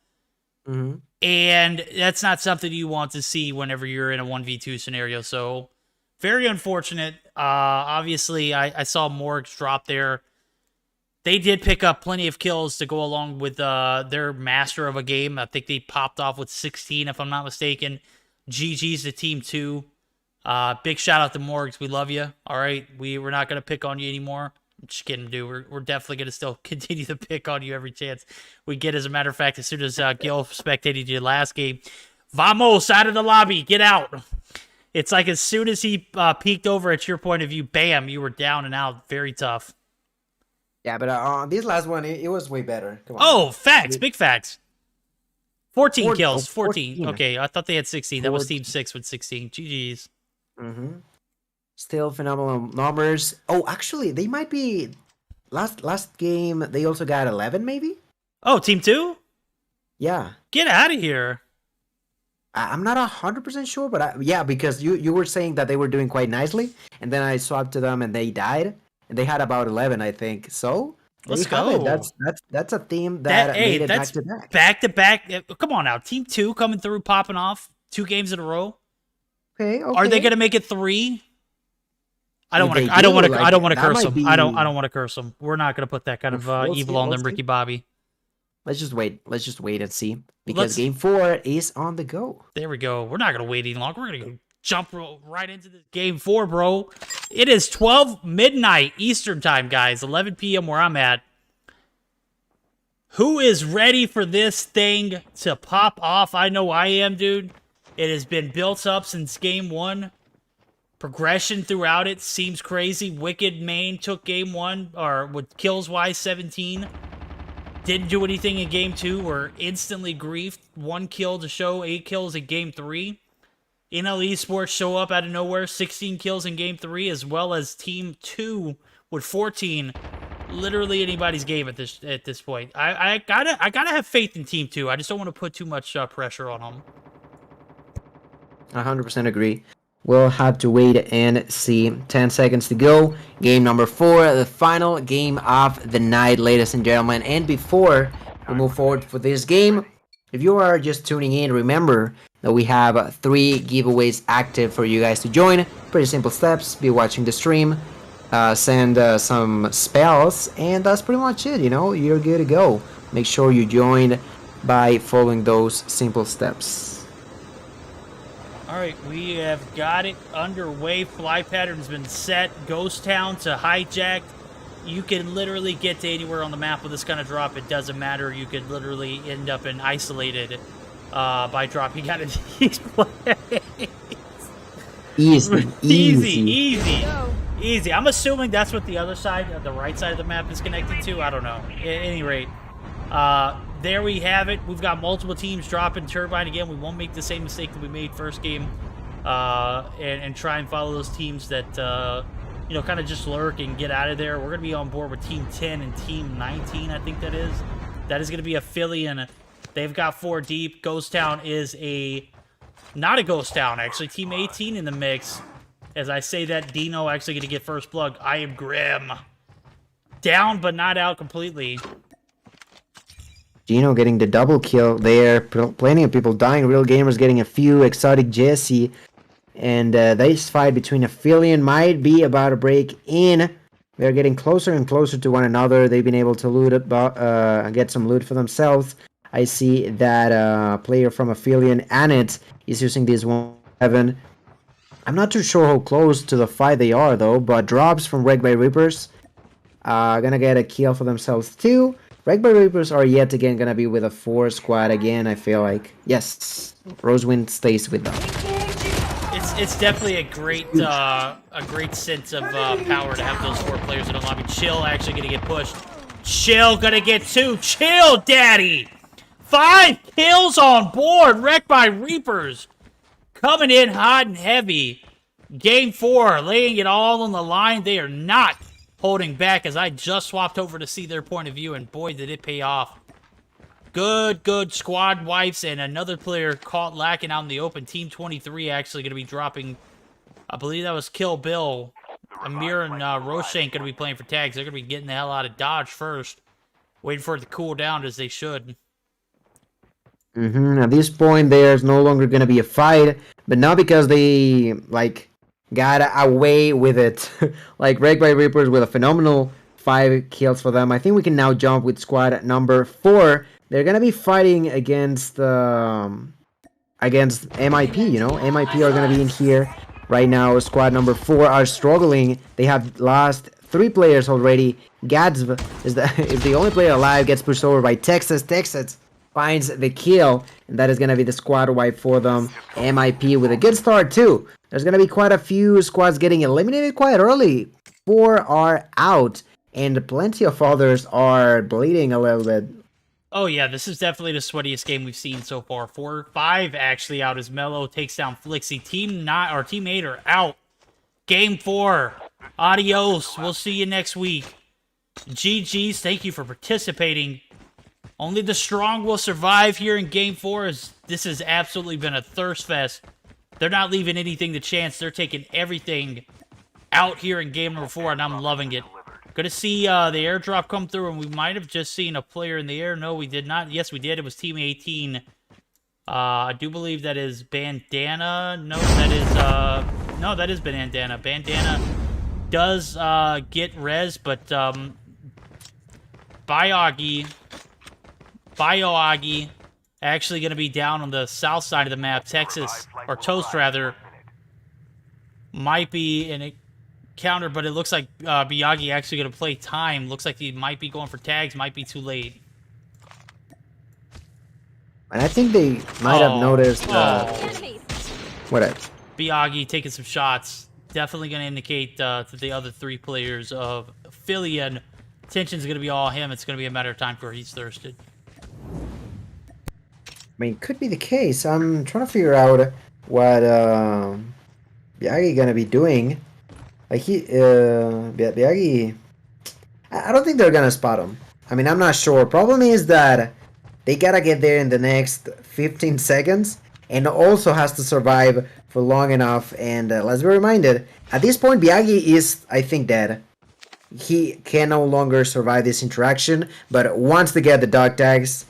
And that's not something you want to see whenever you're in a 1v2 scenario. So very unfortunate. Obviously, I saw Morgs drop there. They did pick up plenty of kills to go along with their master of a game. I think they popped off with 16, if I'm not mistaken. GG's to Team 2. Big shout out to Morgs. We love you. All right, we're not going to pick on you anymore. I'm just kidding, dude. We're definitely going to still continue to pick on you every chance we get. As a matter of fact, as soon as Gil spectated your last game, vamos, out of the lobby, get out. It's like as soon as he peeked over at your point of view, bam, you were down and out. Very tough. Yeah, but this last one, it was way better. Come on. Oh, facts. Big facts. 14 kills. 14. Okay, I thought they had 16. That was Team 6 with 16. GG's. Mm-hmm. Still phenomenal numbers. Oh, actually, they might be... Last game, they also got 11, maybe? Oh, Team 2? Yeah. Get out of here. I'm not 100% sure, but yeah, because you were saying that they were doing quite nicely, and then I swapped to them and they died, and they had about 11, I think. So let's go. That's a team that made it that's back-to-back. Back-to-back. Come on now, Team 2 coming through, popping off 2 games in a row. Okay. Are they gonna make it 3? I don't want to curse them. I don't want to curse them. We're not gonna put that kind of evil on them, Ricky Bobby. Let's just wait and see, because game 4 is on the go. There we go. We're not gonna wait any longer. We're gonna go jump right into this game 4, bro. It is 12 midnight Eastern time, guys. 11 p.m. where I'm at. Who is ready for this thing to pop off? I know I am, dude. It has been built up since game 1. Progression throughout it seems crazy. Wicked Main took game 1, or with kills-wise, 17. Didn't do anything in game 2. Were instantly griefed. 1 kill to show 8 kills in game 3. NL Esports show up out of nowhere. 16 kills in game 3, as well as Team 2 with 14. Literally anybody's game at this point. I gotta have faith in Team 2. I just don't want to put too much pressure on them. 100% agree. We'll have to wait and see. 10 seconds to go. Game number 4, the final game of the night, ladies and gentlemen. And before we move forward for this game, if you are just tuning in, remember that we have 3 giveaways active for you guys to join. Pretty simple steps. Be watching the stream, send some spells, and that's pretty much it. You know, you're good to go. Make sure you join by following those simple steps. Alright, we have got it underway. Fly pattern's been set. Ghost Town to hijacked. You can literally get to anywhere on the map with this kind of drop. It doesn't matter. You could literally end up in isolated by dropping out of these places. Easy. I'm assuming that's what the other side, the right side of the map is connected to. I don't know. At any rate, there we have it. We've got multiple teams dropping Turbine again. We won't make the same mistake that we made first game, and try and follow those teams that you know, kind of just lurk and get out of there. We're gonna be on board with Team 10 and Team 19. I think that is gonna be a Philly, and they've got 4 deep. Ghost Town is not a Ghost Town actually. Team 18 in the mix. As I say that, Dino actually gonna get first blood. I am Grim. Down but not out completely. Gino getting the double kill there. Plenty of people dying. Real Gamers getting a few. Exotic Jesse. And this fight between Aphelion might be about to break in. They're getting closer and closer to one another. They've been able to loot get some loot for themselves. I see that player from Aphelion, Annette, is using this 1-7. I'm not too sure how close to the fight they are, though. But drops from Wrecked by Reapers. Gonna get a kill for themselves, too. Wrecked by Reapers are yet again gonna be with a 4 squad again, I feel like. Yes, Rosewind stays with them. It's definitely a great sense of power to have those 4 players in a lobby. Chill actually gonna get pushed. Chill gonna get 2. Chill, daddy! 5 kills on board. Wrecked by Reapers coming in hot and heavy. Game 4, laying it all on the line. They are not holding back, as I just swapped over to see their point of view, and boy, did it pay off. Good squad wipes, and another player caught lacking out in the open. Team 23 actually going to be dropping, I believe that was Kill Bill. Amir and Roshank going to be playing for tags. They're going to be getting the hell out of Dodge first. Waiting for it to cool down, as they should. At this point, there's no longer gonna be a fight, but not because they like got away with it. Like Wreck by Reapers with a phenomenal 5 kills for them. I think we can now jump with squad number 4. They're gonna be fighting against MIP. You know, MIP are gonna be in here right now. Squad number 4 are struggling. They have lost 3 players already. Gadsv is the only player alive. Gets pushed over by Texas. Texas finds the kill, and that is going to be the squad wipe for them. MIP with a good start too. There's going to be quite a few squads getting eliminated quite early. 4 are out, and plenty of others are bleeding a little bit. Oh yeah, this is definitely the sweatiest game we've seen so far. 5 actually out as Mello takes down Flixie. Team 8 are out. Game 4. Adios. We'll see you next week. GG's. Thank you for participating. Only the strong will survive here in Game 4. As this has absolutely been a thirst fest. They're not leaving anything to chance. They're taking everything out here in Game number 4, and I'm loving it. Good to see the airdrop come through, and we might have just seen a player in the air. No, we did not. Yes, we did. It was Team 18. I do believe that is Bandana. No, that is Bandana. Bandana does get res, but Bioagi actually going to be down on the south side of the map. Texas, or Toast rather, might be in a counter, but it looks like Biyagi actually going to play time. Looks like he might be going for tags, might be too late. And I think they might have noticed whatever. Biyagi taking some shots. Definitely going to indicate to the other 3 players of Phillian, attention's going to be all him. It's going to be a matter of time before he's thirsted. I mean, it could be the case. I'm trying to figure out what Biyagi gonna be doing. Like Biyagi, I don't think they're gonna spot him. I mean, I'm not sure. Problem is that they gotta get there in the next 15 seconds, and also has to survive for long enough. And let's be reminded, at this point, Biyagi is, I think, dead. He can no longer survive this interaction, but wants to get the dog tags.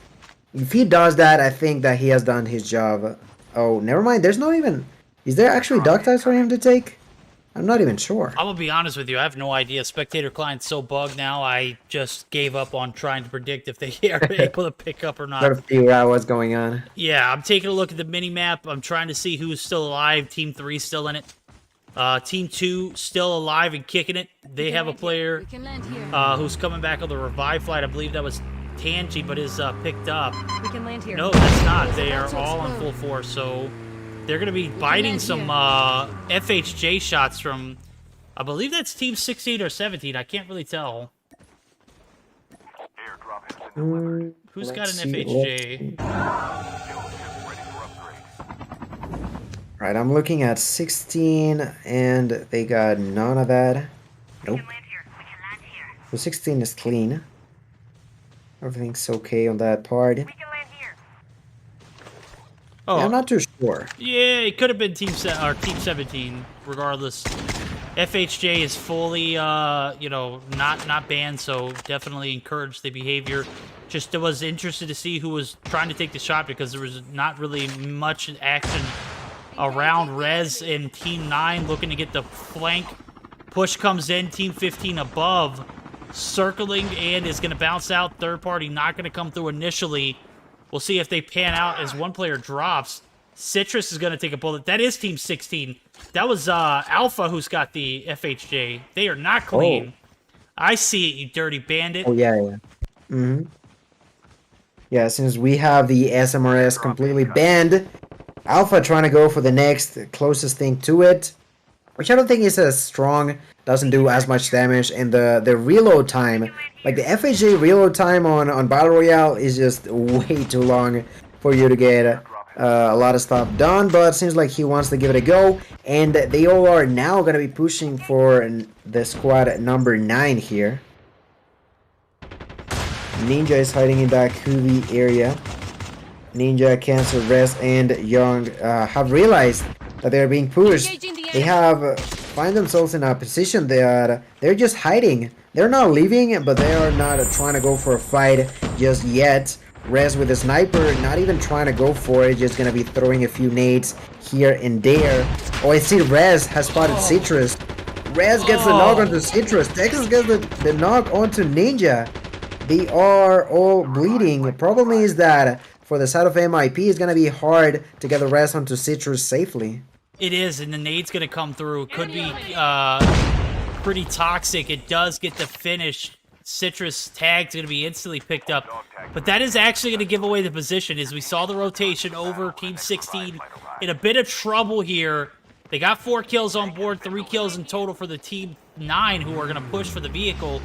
If he does that, I think that he has done his job. Oh, never mind. There's not even... Is there actually dog tags for him to take? I'm not even sure. I'm gonna be honest with you. I have no idea. Spectator client's so bugged now, I just gave up on trying to predict if they are able to pick up or not. Trying to figure out what's going on. Yeah, I'm taking a look at the mini-map. I'm trying to see who's still alive. Team 3 still in it. Team 2 still alive and kicking it. They have a player who's coming back on the revive flight. I believe that was Tangy, but is picked up. We can land here. No, that's not. They are all on full force, so they're going to be biting some FHJ shots from, I believe that's Team 16 or 17. I can't really tell. Who's got an FHJ? Right, I'm looking at 16, and they got none of that. Nope. So 16 is clean. Everything's okay on that part. Oh, yeah, I'm not too sure. Yeah, it could have been Team 17. Regardless, FHJ is fully, not banned, so definitely encourage the behavior. Just was interested to see who was trying to take the shot because there was not really much action around Rez and Team 9 looking to get the flank. Push comes in, Team 15 above, circling, and is going to bounce out. Third party not going to come through initially. We'll see if they pan out as one player drops. Citrus is going to take a bullet. That is Team 16. That was Alpha who's got the FHJ. They are not clean. Oh. I see it, you dirty bandit. Oh, yeah. Mm-hmm. Yeah, since we have the SMRS completely banned, Alpha trying to go for the next closest thing to it, which I don't think is as strong, doesn't do as much damage, and the reload time, like the FHJ reload time on Battle Royale is just way too long for you to get a lot of stuff done, but it seems like he wants to give it a go, and they all are now going to be pushing for the squad number 9 here. Ninja is hiding in that Kuvi area. Ninja, Cancer, Rest, and Young have realized that they're being pushed. They have find themselves in a position that they're just hiding. They're not leaving, but they are not trying to go for a fight just yet. Rez with a sniper, not even trying to go for it, just gonna be throwing a few nades here and there. Oh, I see Rez has spotted Citrus. Rez gets the knock onto Citrus. Texas gets the knock onto Ninja. They are all bleeding. The problem is that for the side of MIP, it's gonna be hard to get the Rez onto Citrus safely. It is, and the nade's gonna come through. Could be pretty toxic. It does get the finish. Citrus tag's gonna be instantly picked up, but that is actually gonna give away the position. As we saw the rotation over Team 16 in a bit of trouble here. They got 4 kills on board, 3 kills in total for the Team 9 who are gonna push for the vehicle.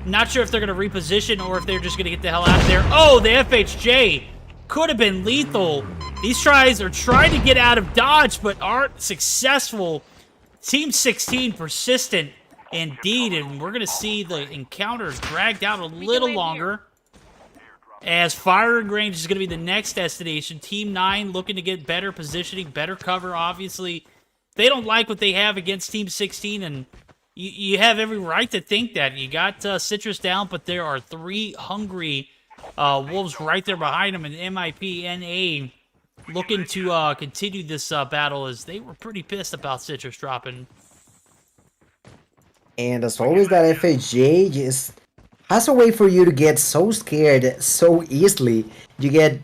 Not sure if they're gonna reposition or if they're just gonna get the hell out of there. Oh, the FHJ could have been lethal. These tries are trying to get out of dodge, but aren't successful. Team 16 persistent indeed, and we're going to see the encounter dragged out a little longer. As firing range is going to be the next destination. Team 9 looking to get better positioning, better cover, obviously. They don't like what they have against Team 16, and you have every right to think that. You got Citrus down, but there are 3 hungry Wolves right there behind them, and MIP NA looking to continue this battle as they were pretty pissed about Citrus dropping. And as always, that FHJ just has a way for you to get so scared so easily. You get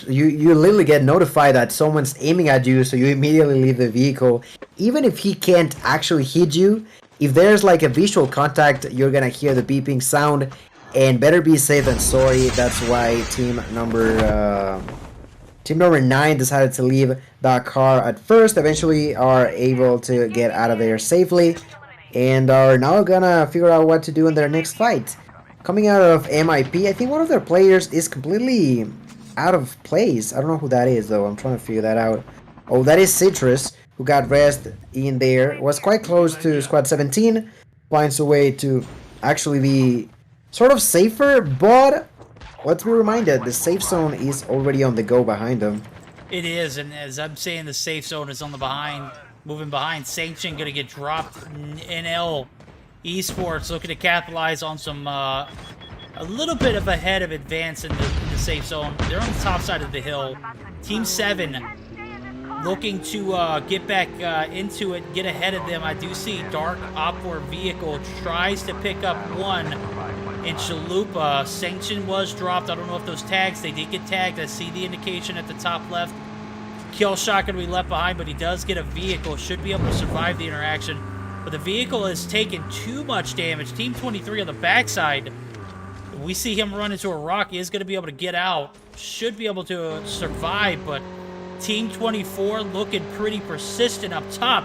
you literally get notified that someone's aiming at you, so you immediately leave the vehicle. Even if he can't actually hit you, if there's like a visual contact, you're gonna hear the beeping sound. And better be safe than sorry. That's why team number 9 decided to leave that car at first. Eventually are able to get out of there safely, and are now gonna figure out what to do in their next fight. Coming out of MIP, I think one of their players is completely out of place. I don't know who that is though. I'm trying to figure that out. Oh, that is Citrus, who got rest in there. Was quite close to Squad 17. Finds a way to actually be sort of safer, but let's be reminded, the safe zone is already on the go behind them. It is, and as I'm saying, the safe zone is on the behind, moving behind. Sanction going to get dropped. NL Esports looking to capitalize on some, a little bit of a head of advance in the safe zone. They're on the top side of the hill. Team 7 looking to get back into it, get ahead of them. I do see Dark Opwar vehicle tries to pick up one in Chalupa. Sanction was dropped. I don't know if those tags, they did get tagged. I see the indication at the top left. Kill shot going to be left behind, but he does get a vehicle. Should be able to survive the interaction. But the vehicle has taken too much damage. Team 23 on the backside. We see him run into a rock. He is going to be able to get out. Should be able to survive, but Team 24 looking pretty persistent up top.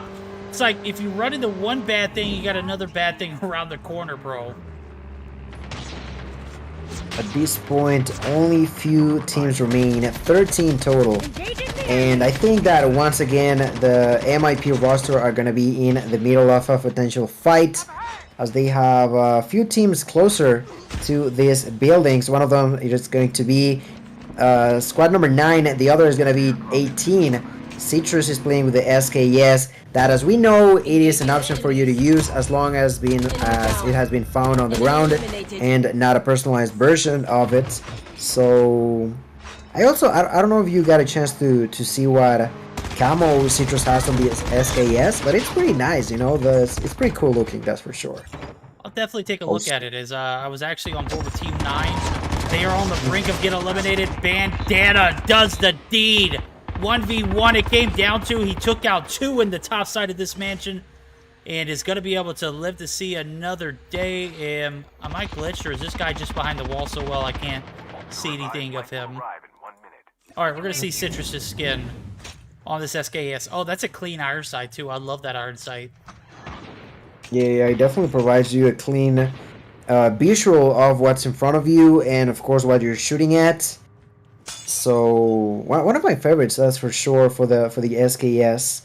It's like if you run into one bad thing, you got another bad thing around the corner, bro. At this point, only few teams remain, 13 total. And I think that once again, the MIP roster are going to be in the middle of a potential fight, as they have a few teams closer to these buildings. One of them is going to be squad number 9, the other is going to be 18. Citrus is playing with the SKS. That, as we know, it is an option for you to use as long as it has been found on the ground and not a personalized version of it. So I don't know if you got a chance to see what camo Citrus has on the SKS, but it's pretty nice, you know. It's pretty cool looking, that's for sure. I'll definitely take a look at it, as I was actually on board with Team 9. They are on the brink of getting eliminated. Bandana does the deed. 1v1 it came down to. He took out 2 in the top side of this mansion and is going to be able to live to see another day. Am I glitched, or is this guy just behind the wall so well I can't see anything of him? Alright, we're going to see Citrus's skin on this SKS. Oh, that's a clean iron sight too. I love that iron sight. Yeah, it definitely provides you a clean visual of what's in front of you and of course what you're shooting at. So one of my favorites, that's for sure, for the SKS.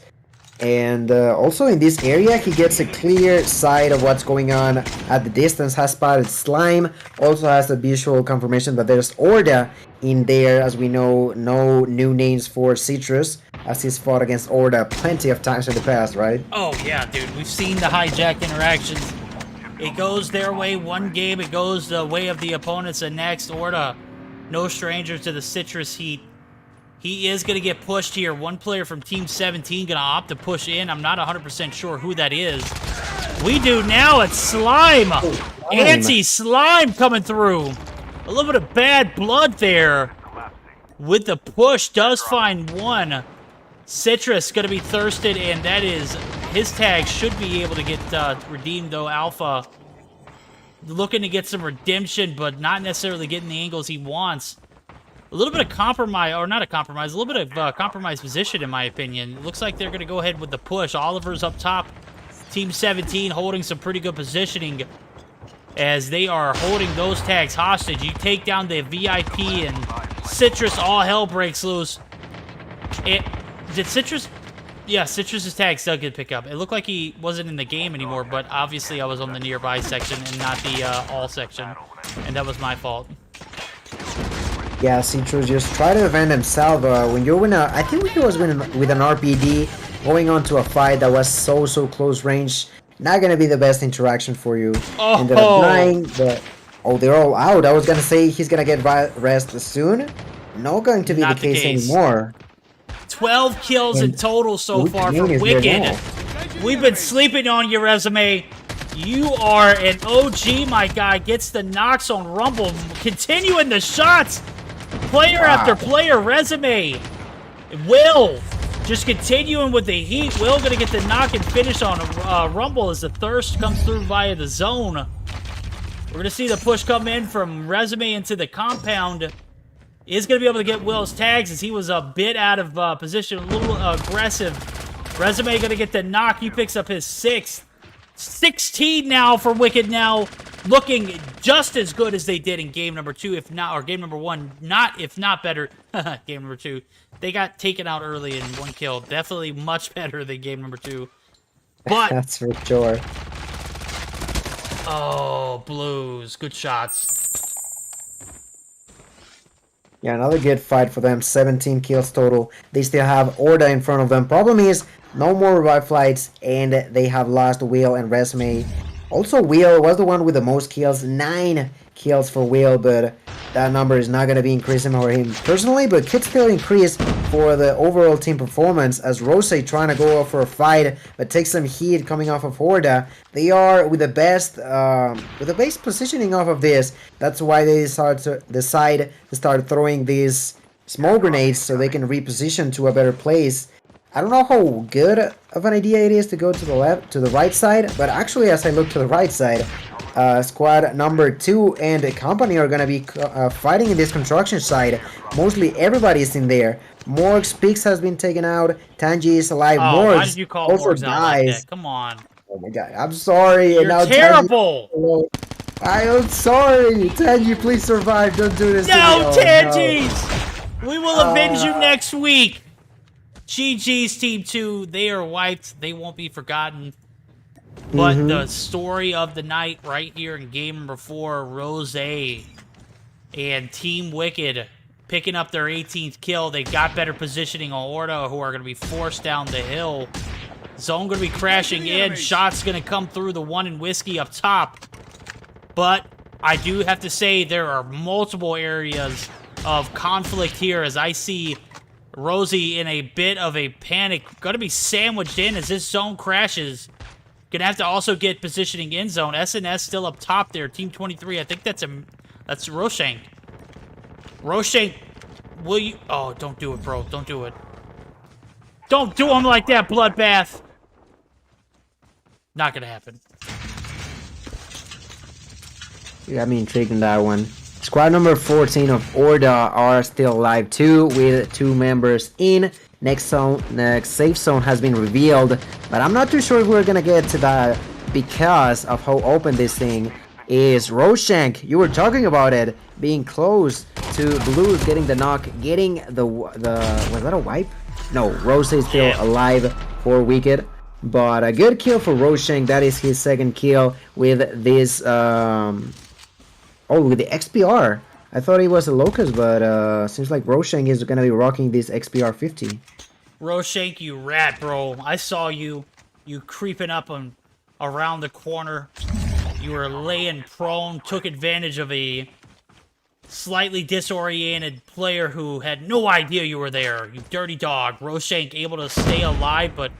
And also in this area, he gets a clear sight of what's going on at the distance. Has spotted Slime. Also has the visual confirmation that there's Orda in there. As we know, no new names for Citrus, as he's fought against Orda plenty of times in the past, right? Oh yeah, dude. We've seen the hijacked interactions. It goes their way one game, it goes the way of the opponents the next. Orda No stranger to the citrus heat. He is going to get pushed here. One player from Team 17 going to opt to push in. I'm not 100% sure who that is. We do now. It's Slime. Anti-Slime coming through. A little bit of bad blood there. With the push, does find one. Citrus going to be thirsted, and that is... His tag should be able to get redeemed, though. Alpha looking to get some redemption, but not necessarily getting the angles he wants. A little bit of compromise, or not a compromise, a little bit of compromised position, in my opinion. It looks like they're going to go ahead with the push. Oliver's up top. Team 17 holding some pretty good positioning as they are holding those tags hostage. You take down the VIP, and Citrus, all hell breaks loose. Did Citrus... Yeah, Citrus's tag still get pick up. It looked like he wasn't in the game anymore, but obviously I was on the nearby section and not the all section, and that was my fault. Yeah, Citrus just try to defend himself. When you're in I think he was with an RPD going on to a fight that was so close range. Not gonna be the best interaction for you. Oh, ended up dying, but they're all out. I was gonna say he's gonna get rest soon. Not going to be the case anymore. 12 kills in total so far for Wicked. We've been sleeping on your resume. You are an OG, my guy. Gets the knocks on Rumble. Continuing the shots. Player after player resume. Will just continuing with the heat. Will going to get the knock and finish on Rumble as the thirst comes through via the zone. We're going to see the push come in from resume into the compound. Is going to be able to get Will's tags as he was a bit out of position, a little aggressive. Resume going to get the knock. He picks up his 6th. 16 now for Wicked now. Looking just as good as they did in game number 2, if not, or game number 1, if not better. Game number 2. They got taken out early in 1 kill. Definitely much better than game number 2. But that's for sure. Oh, Blues. Good shots. Yeah, another good fight for them. 17 kills total. They still have Orda in front of them. Problem is, no more revive flights, and they have lost Will and Resume. Also, Will was the one with the most kills. 9 kills for Will, but that number is not going to be increasing for him personally, but could still increase for the overall team performance as Rose trying to go for a fight, but takes some heat coming off of Horda. They are with the best positioning off of this. That's why they decide to start throwing these smoke grenades so they can reposition to a better place. I don't know how good of an idea it is to go to the right side, but actually as I look to the right side, squad number 2 and the company are going to be fighting in this construction side. Mostly everybody is in there. Morgs Peaks has been taken out. Tanji is alive. Morgs why did you call also Morgs out like dies. that? Come on. Oh my god, I'm sorry. You're now terrible. I am sorry. Tanji, please survive. Don't do this to me. No, Oh, Tanjis! No. We will avenge you next week. GG's Team 2, they are wiped. They won't be forgotten. But the story of the night right here in game number 4, Rose and Team Wicked picking up their 18th kill. They got better positioning on Orda, who are going to be forced down the hill. Zone going to be crashing in. Shots going to come through the one in Whiskey up top. But I do have to say there are multiple areas of conflict here as I see Rosie in a bit of a panic. Going to be sandwiched in as this zone crashes. Going to have to also get positioning in zone. SNS still up top there. Team 23. I think that's Roshank. Roshank, will you... Oh, don't do it, bro. Don't do it. Don't do him like that, Bloodbath. Not going to happen. You got me intrigued in that one. Squad number 14 of Orda are still alive too, with 2 members in. Next safe zone has been revealed, but I'm not too sure if we're gonna get to that because of how open this thing is. Roshank, you were talking about it being close to Blues getting the knock, getting the was that a wipe? No, Rose is still alive for Wicked, but a good kill for Roshank. That is his 2nd kill with this with the XPR. I thought he was a Locust, but seems like Roshank is gonna be rocking this XPR 50. Roshank, you rat, bro. I saw you creeping up around the corner. You were laying prone, took advantage of a slightly disoriented player who had no idea you were there. You dirty dog. Roshank able to stay alive, but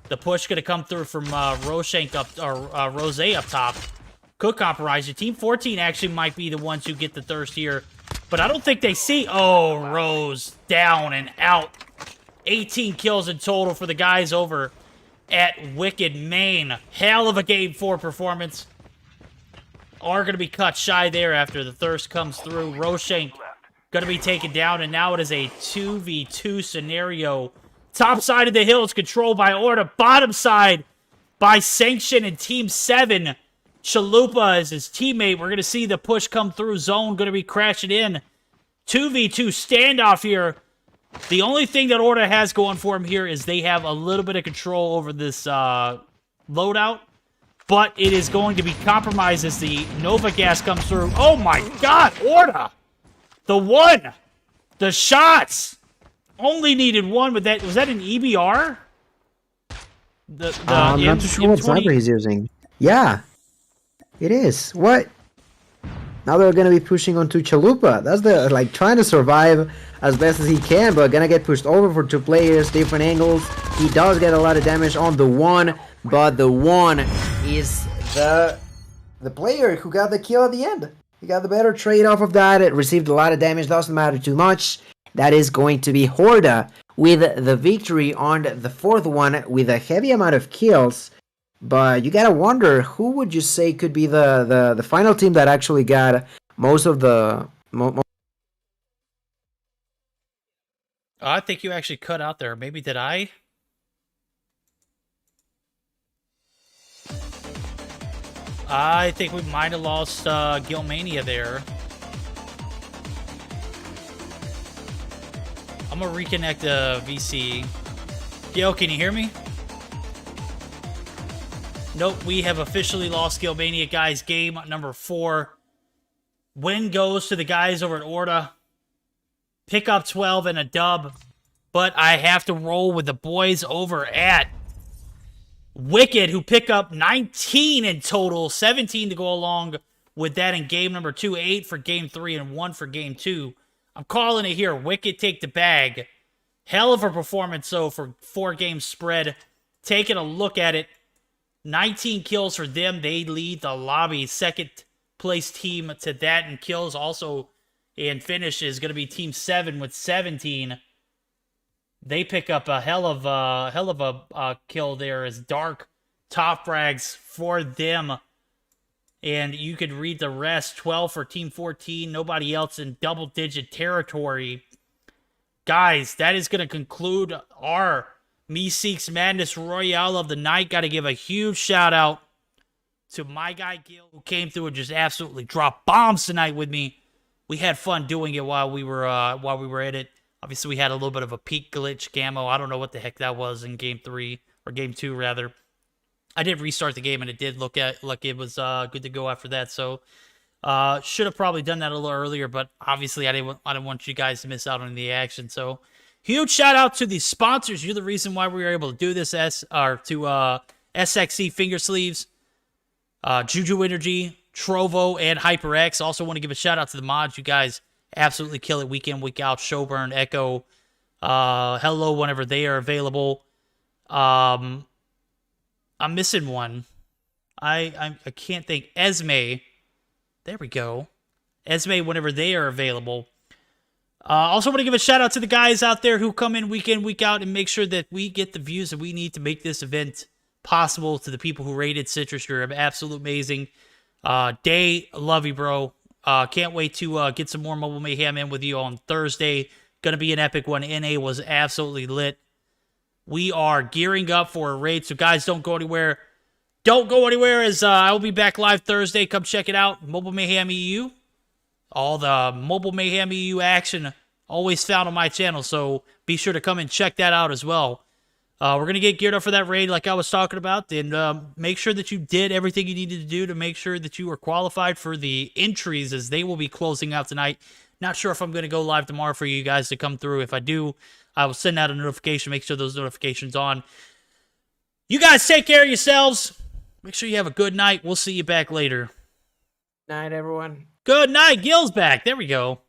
the push going to come through from Roshank up, or Rose up top. Could compromise you. Team 14 actually might be the ones who get the thirst here, but I don't think they see. Oh, Rose down and out. 18 kills in total for the guys over at Wicked Main. Hell of a Game 4 performance. Are going to be cut shy there after the thirst comes through. Roshank going to be taken down, and now it is a 2v2 scenario. Top side of the hill is controlled by Orta. Bottom side by Sanction and Team 7. Chalupa is his teammate. We're going to see the push come through. Zone going to be crashing in. 2v2 standoff here. The only thing that Orta has going for him here is they have a little bit of control over this loadout. But it is going to be compromised as the Nova gas comes through. Oh my god, Orta! The one! The shots! Only needed one, but that was that an EBR? I'm not too sure what sniper he's using. Yeah, it is. What? Now they're gonna be pushing onto Chalupa. That's the like trying to survive as best as he can, but gonna get pushed over for 2 players, different angles. He does get a lot of damage on the one, but the one is the player who got the kill at the end. He got the better trade off of that. It received a lot of damage, doesn't matter too much. That is going to be Horda with the victory on the 4th one with a heavy amount of kills. But you gotta wonder, who would you say could be the final team that actually got most of the... I think you actually cut out there. Maybe did I? I think we might have lost Gilmania there. I'm going to reconnect the VC. Gil, can you hear me? Nope, we have officially lost Gilmania, guys. Game number 4. Win goes to the guys over at Orta. Pick up 12 and a dub. But I have to roll with the boys over at Wicked, who pick up 19 in total. 17 to go along with that in game number 2. 8 for game 3 and 1 for game 2. I'm calling it here. Wicked take the bag. Hell of a performance, though, for 4 game spread. Taking a look at it. 19 kills for them. They lead the lobby. Second place team to that in kills. Also in finish is going to be Team 7 with 17. They pick up a hell of a kill there as Dark top frags for them. And you could read the rest. 12 for Team 14. Nobody else in double-digit territory. Guys, that is going to conclude our Meseeks Madness Royale of the night. Got to give a huge shout-out to my guy Gil, who came through and just absolutely dropped bombs tonight with me. We had fun doing it while we were at it. Obviously, we had a little bit of a peak glitch camo. I don't know what the heck that was in game 3, or game 2, rather. I did restart the game, and it did look like it was good to go after that. So, should have probably done that a little earlier, but obviously, I didn't want you guys to miss out on the action. So, huge shout out to the sponsors. You're the reason why we were able to do this. SXC finger sleeves, JuJu Energy, Trovo, and HyperX. Also, want to give a shout out to the mods. You guys absolutely kill it week in, week out. Showburn, Echo, Hello, whenever they are available. I'm missing one. I can't think. Esme. There we go. Esme, whenever they are available. Also want to give a shout out to the guys out there who come in, week out, and make sure that we get the views that we need to make this event possible. To the people who rated Citrus, you're absolutely amazing. Day, love you, bro. Can't wait to get some more Mobile Mayhem in with you on Thursday. Gonna be an epic one. NA was absolutely lit. We are gearing up for a raid, so guys, don't go anywhere. Don't go anywhere, as I will be back live Thursday. Come check it out. Mobile Mayhem EU. All the Mobile Mayhem EU action always found on my channel, so be sure to come and check that out as well. We're going to get geared up for that raid like I was talking about, and make sure that you did everything you needed to do to make sure that you were qualified for the entries, as they will be closing out tonight. Not sure if I'm going to go live tomorrow for you guys to come through. If I do, I will send out a notification. Make sure those notifications on. You guys take care of yourselves. Make sure you have a good night. We'll see you back later. Night, everyone. Good Good night. Gil's back. There we go.